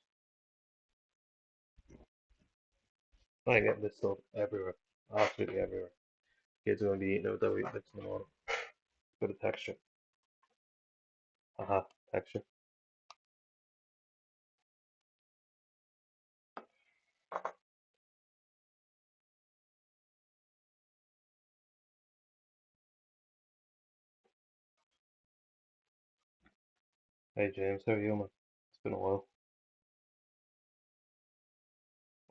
I get this stuff everywhere. Absolutely everywhere. Kids are going to be eating it without eating it in the morning. Bit of texture. Aha, texture. Hey James, how are you, man? It's been a while.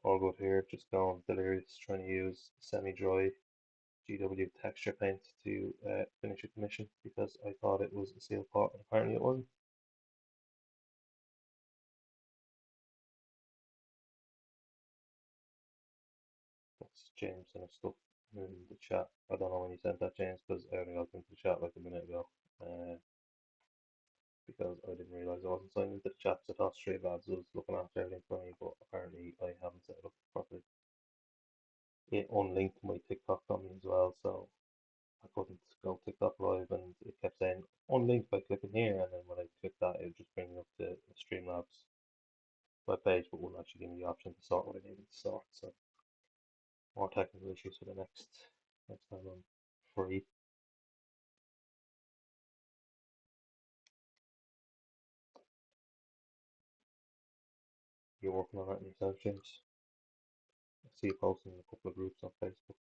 All good here. Just going delirious, trying to use semi-dry GW texture paint to finish a commission because I thought it was a seal pot and apparently it wasn't. That's James and his stuff in the chat. I don't know when you sent that, James, because I only logged into the chat like a minute ago. Because I didn't realise I wasn't signed into the chat, so I thought Street Labs was looking after everything for me, but apparently I haven't set it up properly. It unlinked my TikTok from me as well, so I couldn't go TikTok live, and it kept saying unlinked by clicking here, and then when I clicked that, it would just bring me up to the Streamlabs web page, but wouldn't actually give me the option to sort what I needed to sort. So more technical issues for the next time I'm free. You're working on that yourself, James. I see you posting in a couple of groups on Facebook.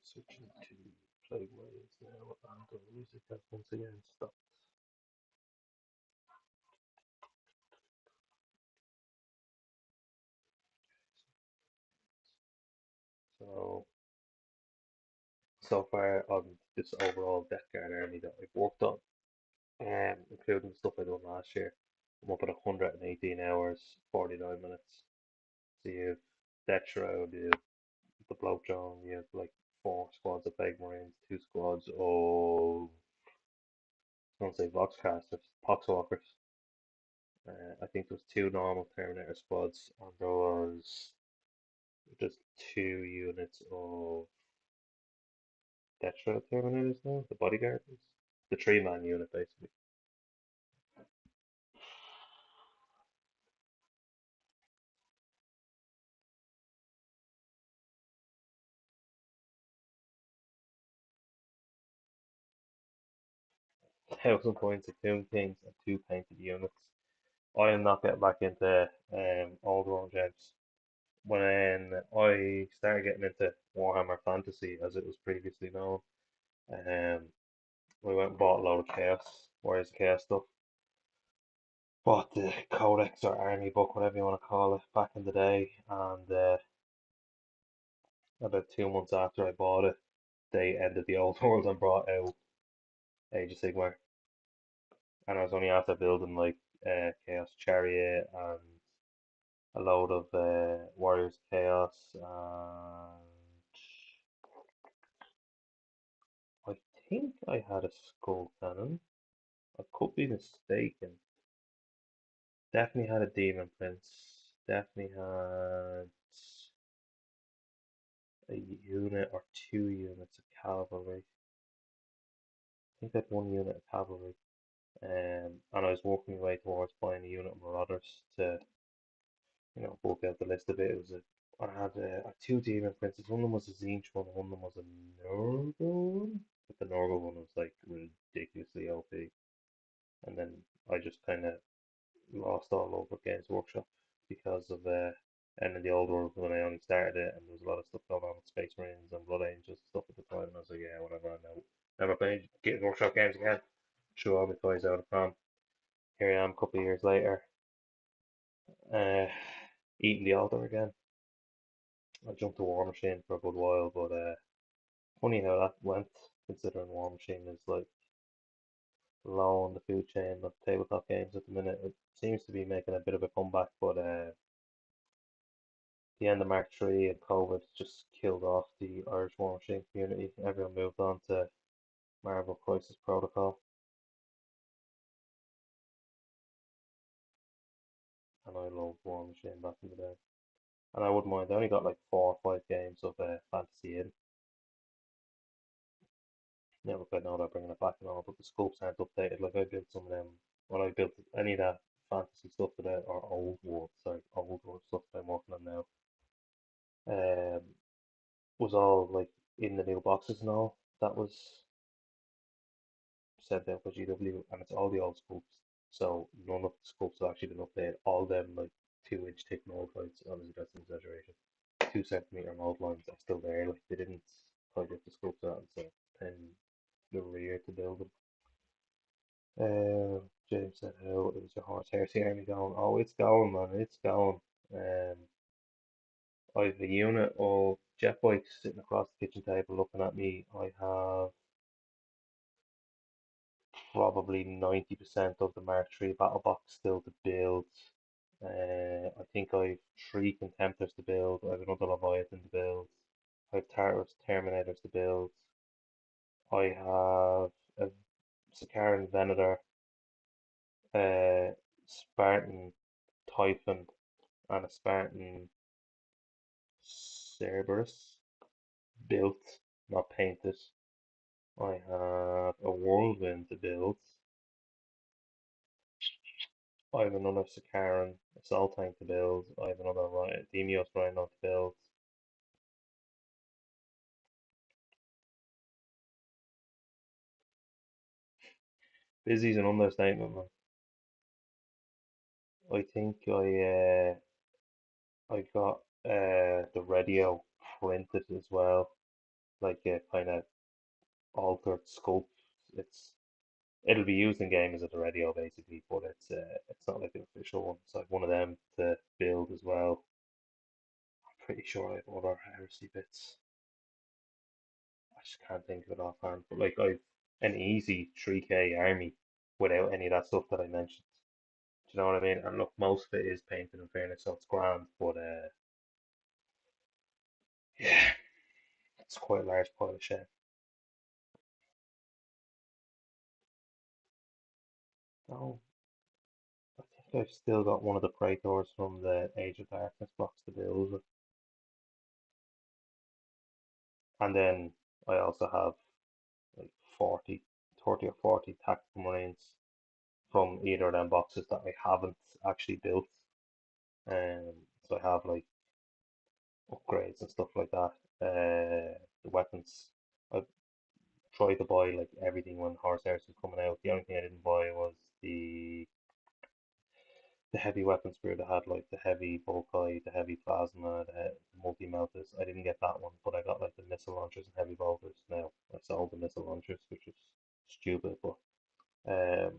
Switching to play waves now, and the music has once again stopped. So far on this overall Death Guard army that I've worked on, including the stuff I done last year, I'm up at 118 hours, 49 minutes. So you have Death Shroud, you have the Bloke Drone, you have like 4 squads of Plague Marines, 2 squads of, I was going to say Voxcasters, Poxwalkers. I think there was 2 normal Terminator squads, and there was just 2 units of Death Shroud Terminators now, the bodyguards, the 3-man unit basically. Thousand points of Tomb Kings and 2 painted units. I am not getting back into old world gems. When I started getting into Warhammer Fantasy, as it was previously known, um, we went and bought a load of Chaos, Warriors of Chaos stuff. Bought the Codex or Army book, whatever you want to call it, back in the day, and about 2 months after I bought it, they ended the old world and brought out Age of Sigmar, and I was only after building like Chaos Chariot and a load of Warriors Chaos, and I think I had a Skull Cannon. I could be mistaken. Definitely had a Demon Prince. Definitely had a unit or 2 units of cavalry. I think I had 1 unit of cavalry. And I was working my way towards buying a unit of Marauders to bulk out the list a bit. I had two Demon Princes. One of them was a Zinch one, and one of them was a Nurgle one. But the Nurgle one was like ridiculously OP. And then I just kind of lost all over Games Workshop because of ending the old world when I only started it, and there was a lot of stuff going on with Space Marines and Blood Angels and stuff at the time. And I was like, yeah, whatever. I know. Never played Games Workshop games again. Threw all my toys out of prom. Here I am, a couple of years later, uh, eating the altar again. I jumped to War Machine for a good while, but funny how that went, considering War Machine is like low on the food chain of tabletop games at the minute. It seems to be making a bit of a comeback, but the end of Mark 3 and COVID just killed off the Irish War Machine community. Everyone moved on to Marvel Crisis Protocol, and I loved War Machine back in the day. And I wouldn't mind. I only got like 4 or 5 games of fantasy in. Never quite know about bringing it back and all, but the scopes aren't updated. Like I built some of them when I built any of that fantasy stuff today, or old world stuff that I'm working on now. Um, was all like in the new boxes and all. That was sent out by GW, and it's all the old scopes. So none of the scopes have actually been updated. All them like 2 inch thick mold lines. Honestly, that's an exaggeration. 2 centimeter mold lines are still there. Like they didn't tidy up the scopes out, so 10 euro a year to build them. James said, "How is your horse heresy army going?" Oh, it's going, man. It's going. I've a unit of jet bikes sitting across the kitchen table looking at me. I have probably 90% of the Mark III battle box still to build. I think I've 3 Contemptors to build. I have another Leviathan to build. I have Tartarus Terminators to build. I have a Sakaran Venator, Spartan Typhon, and a Spartan Cerberus built, not painted. I have a Whirlwind to build. I have another Sakaran Assault Tank to build. I have another Demios Rhino to build. Busy's an understatement, man. I think I got the radio printed as well, like a kind of altered scope. It'll be used in games as a radio basically, but it's not like an official one. It's like one of them to build as well. I'm pretty sure I have other heresy bits. I just can't think of it offhand. But like I've an easy 3K army without any of that stuff that I mentioned. Do you know what I mean? And look, most of it is painted in fairness, so it's grand. But yeah, it's quite a large pile of shit. Oh, I think I've still got one of the Praetors from the Age of Darkness box to build with. And then I also have like 40, 30 or 40 tactical marines from either of them boxes that I haven't actually built. So I have like upgrades and stuff like that. The weapons, I tried to buy like everything when Horseheads was coming out. The only thing I didn't buy was the heavy weapon spear that had like the heavy Volkai, the heavy plasma, the multi melters. I didn't get that one, but I got like the missile launchers and heavy bolters. Now I sold the missile launchers, which is stupid, but um,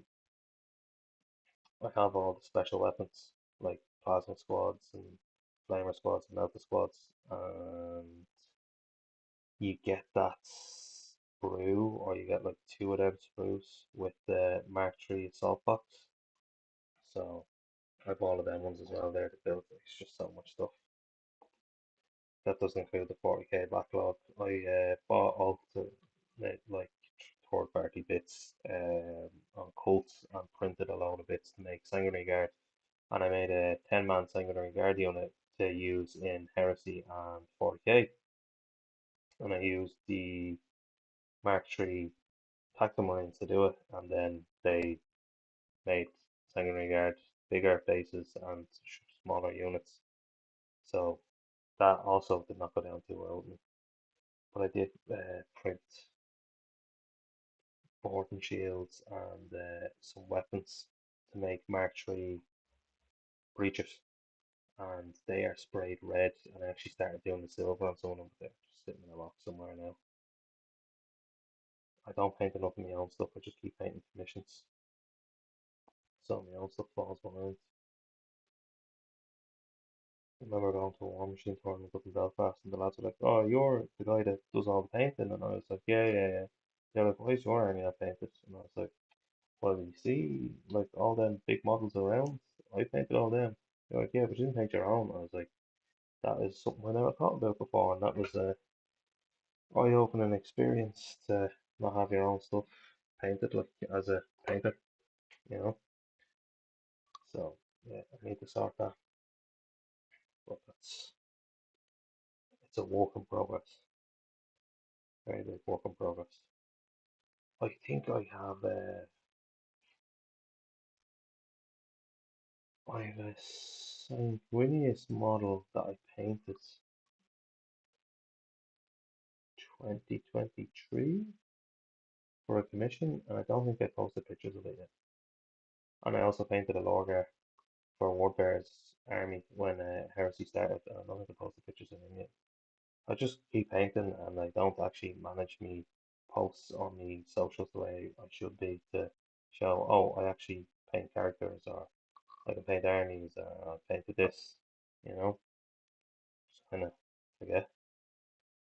I have all the special weapons like plasma squads and flamer squads and melter squads, and you get that sprue, or you get like 2 of them sprues with the Mark III assault box. So I have all of them ones as well there to build. It's just so much stuff. That doesn't include the 40k backlog. I bought all the like third party bits on Colts and printed a load of bits to make Sanguinary Guard. And I made a 10-man Sanguinary Guard unit to use in Heresy and 40k. And I used the Mark III Tactical Marines to do it. And then they made Sanguinary Guard bigger bases and smaller units. So that also did not go down too well with me. But I did print board and shields and some weapons to make Mark 3 breachers. And they are sprayed red. And I actually started doing the silver on some of them, but they're just sitting in a box somewhere now. I don't paint enough of my own stuff, I just keep painting commissions. So my own stuff falls behind. I remember going to a War Machine tournament up in Belfast, and the lads were like, "Oh, you're the guy that does all the painting," and I was like, "Yeah, yeah, yeah." They're like, "Why is your army not painted?" And I was like, "Well, you see, like all them big models around, I painted all them." They're like, "Yeah, but you didn't paint your own." I was like, "That is something I never thought about before," and that was a eye-opening experience to not have your own stuff painted, like as a painter, you know. So yeah, I need to sort that, but that's it's a work in progress, very big work in progress. I think I have a sanguineous model that I painted 2023 for a commission, and I don't think I posted pictures of it yet. And I also painted a lorger for Wordbear's army when Heresy started, and I don't think I posted pictures of him yet. I just keep painting, and I don't actually manage me posts on the socials the way I should be to show, oh, I actually paint characters, or I can paint armies, or I painted this, you know. Just kind of forget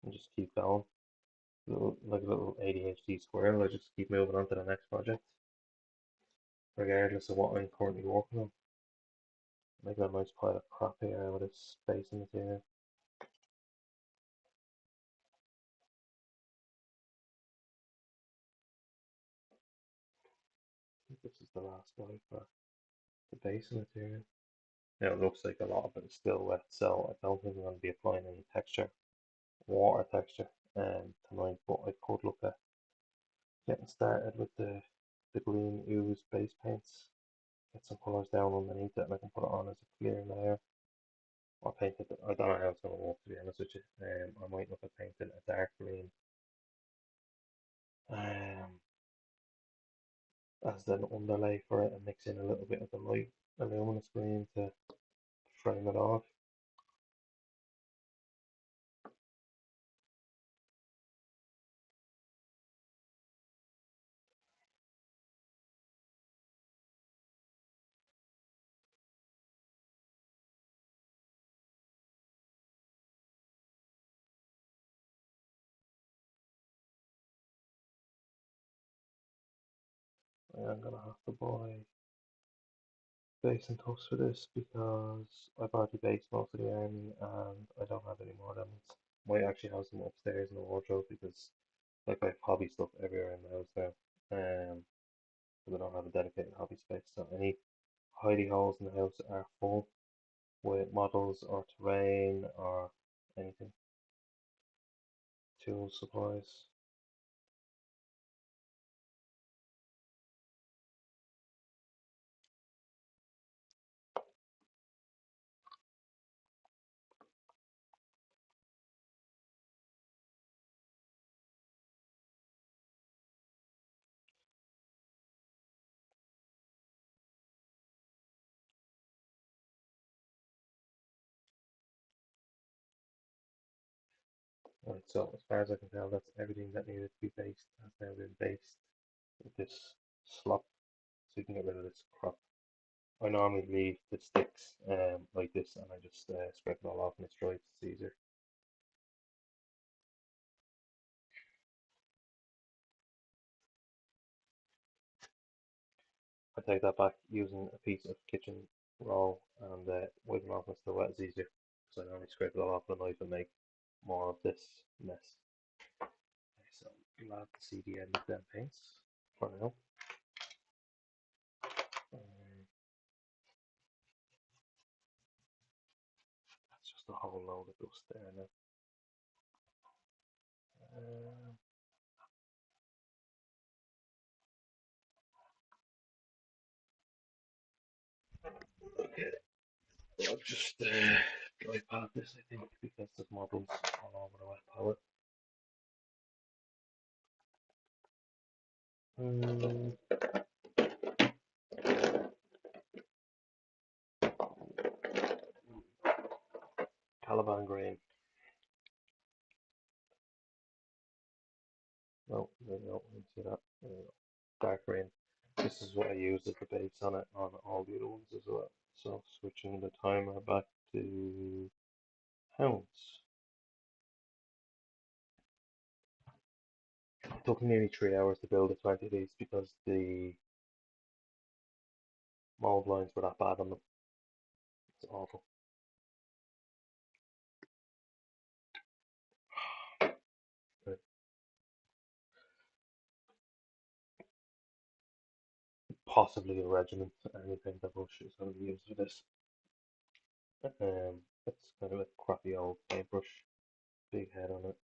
and just keep going. Like a little ADHD squirrel, I just keep moving on to the next project, regardless of what I'm currently working on. Making a nice pile of crap here with its space in here. I think this is the last one for the base material. Now it looks like a lot of it is still wet, so I don't think I'm going to be applying any texture, water texture, tonight. But I could look at getting started with the green ooze base paints. Get some colours down underneath it, and I can put it on as a clear layer. Or paint it. I don't know how it's going to work, to be honest with you. I might look at painting a dark green um, as an underlay for it, and mix in a little bit of the light luminous green to frame it off. I'm gonna have to buy base and tufts for this because I've already based most of the army and I don't have any more lemons. Might actually have some upstairs in the wardrobe because like I have hobby stuff everywhere in the house now. Because I don't have a dedicated hobby space, so any hidey holes in the house are full with models or terrain or anything, tool supplies. Right, so as far as I can tell, that's everything that needed to be based has now been based with this slop, so you can get rid of this crop. I normally leave the sticks like this, and I just scrape it all off and it's dry. It's easier. I take that back using a piece of kitchen roll and wiping off when it's still wet is easier. So I normally scrape it all off with a knife and make more of this mess. Okay, so glad to see the end of them paints for now. Um, that's just a whole load of dust there now. Um, okay, I'll just dry pat this, I think, because there's marbles all over the wet palette. Mm, Caliban green. No, there you go. You can see that. There you go. Dark green. This is what I use as the base on it on all the other ones as well. So switching the timer back to hounds. It took me nearly 3 hours to build the 20 of these because the mold lines were that bad on them. It's awful. Right. Possibly a regiment, anything that Bush is going to be used for this. It's kind of a crappy old paintbrush, big head on it.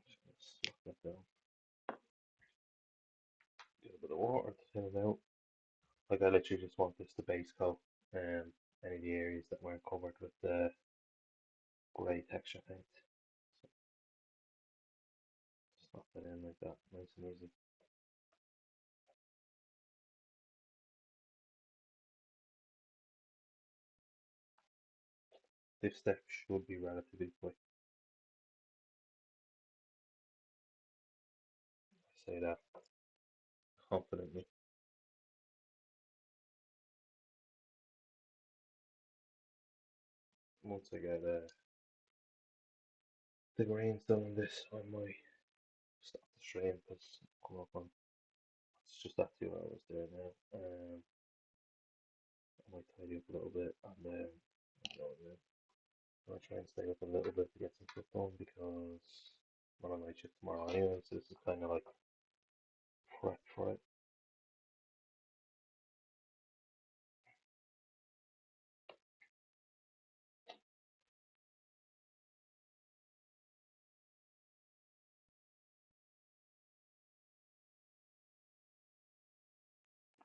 Just slap that down. Get a bit of water to thin it out. Like I literally just want this to base coat any of the areas that weren't covered with the grey texture paint. So slap that in like that, nice and easy. This step should be relatively quick. I say that confidently. Once I get the greens done on this, I might stop the stream because I'm coming up on it's just that 2 hours there now. I might tidy up a little bit and then I'll try and stay up a little bit to get some stuff done because I'm on night shift tomorrow anyway, so this is kind of like prep for it.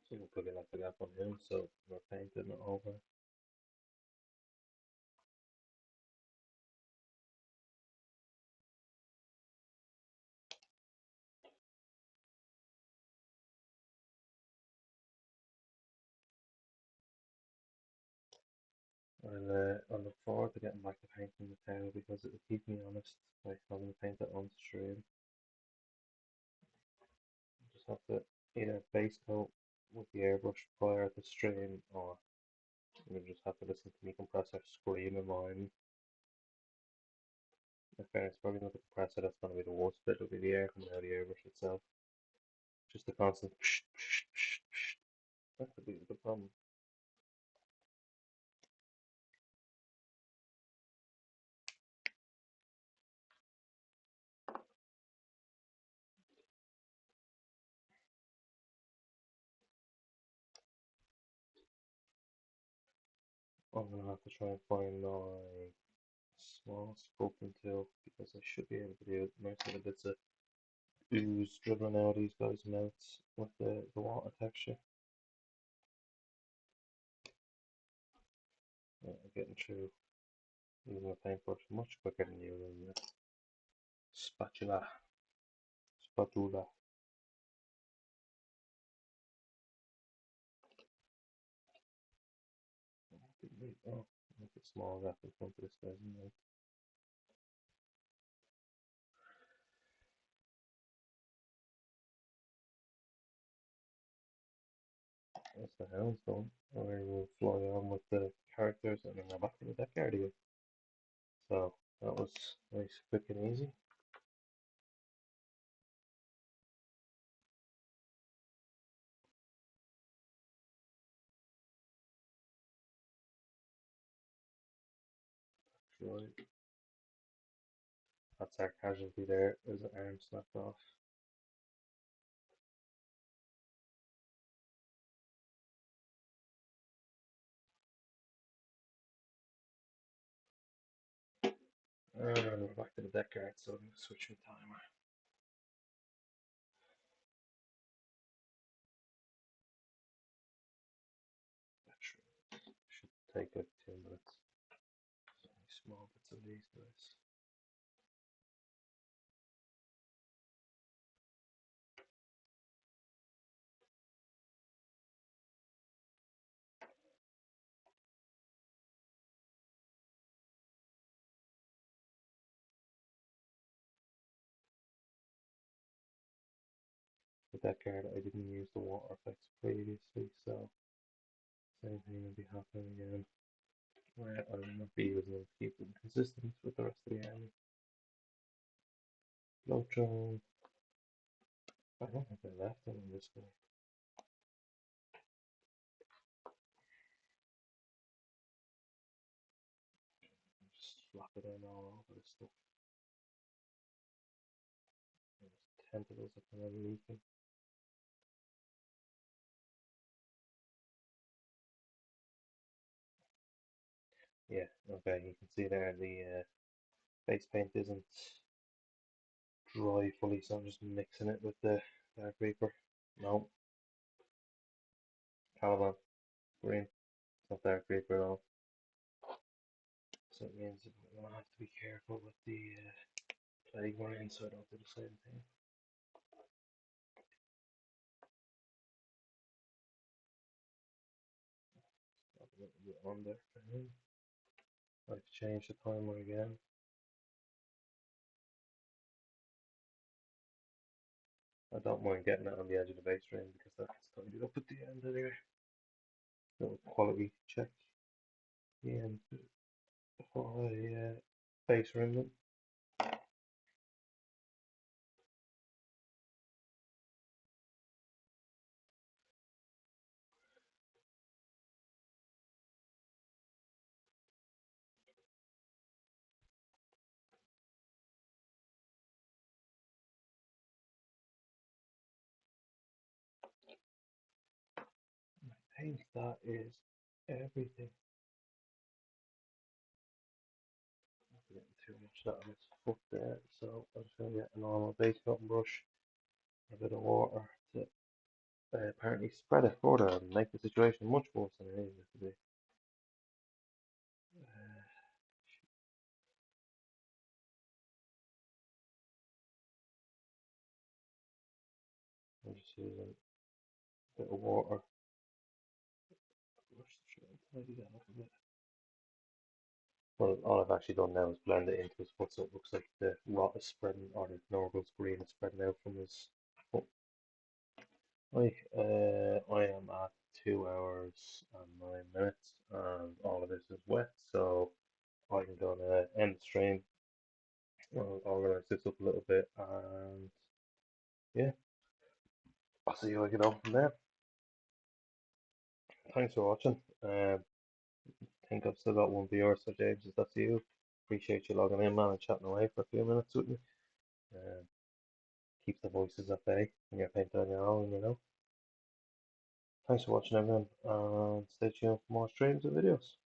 So we'll put it like the gap on him, so we're painting it over. And I look forward to getting back to painting the tail because it will keep me honest, like having to paint it on stream. Just have to either base coat with the airbrush prior to stream, or you just have to listen to me compressor scream in mine. In fairness, probably not the compressor that's going to be the worst bit, it'll be the air coming out of the airbrush itself. Just the constant psh, psh, psh, psh. That could be the problem. I'm going to have to try and find my small sculpting tool because I should be able to do most of the bits of ooze dribbling out of these guys' mouths with the water texture. Yeah, getting through using a paintbrush much quicker than using the spatula. Spatula. Oh, make it small gap in front of this guy's mouth. That's the hounds done. And we will fly on with the characters and then go back to the deck area. So that was nice, quick and easy. Right. That's our casualty there. There's an arm snapped off. And we're back to the deck card, so I'm going to switch my timer. That should take like 2 minutes. small bits of these guys. With that card, I didn't use the water effects previously, so same thing will be happening again. Where I will not be using them to keep them consistent with the rest of the army. Lotron. I don't think I left them in this guy. Just slap it in all over this stuff. There's tentacles are kind of leaking. Yeah, okay, you can see there the base paint isn't dry fully, so I'm just mixing it with the Dark Reaper. No, Caliban, green, it's not Dark Reaper at all. So it means we're going to have to be careful with the Plague Marine so I don't do the same thing. Got a little bit on there for him. I've changed the timer again. I don't mind getting it on the edge of the base ring because that gets tidied up at the end anyway. Little quality check. The end before I base ring them. I think that is everything. Not getting too much of that on its foot there, so I'm just going to get a normal base coat and brush, a bit of water to apparently spread it further and make the situation much worse than it needed to be. I'm just using a bit of water. Brush the shit and tidy that up a bit. Well, all I've actually done now is blend it into his foot so it looks like the rot is spreading, or the Norgal's green is spreading out from his foot. Right, I am at 2 hours and 9 minutes, and all of this is wet, so I'm gonna end the stream. I'll organize this up a little bit, and yeah, I'll see you get on from there. Thanks for watching. I think I've still got one viewer, so James, is that you? Appreciate you logging in, man, and chatting away for a few minutes with me. Um, keeps the voices at bay when you're painting on your own, you know. Thanks for watching, everyone, and stay tuned for more streams and videos.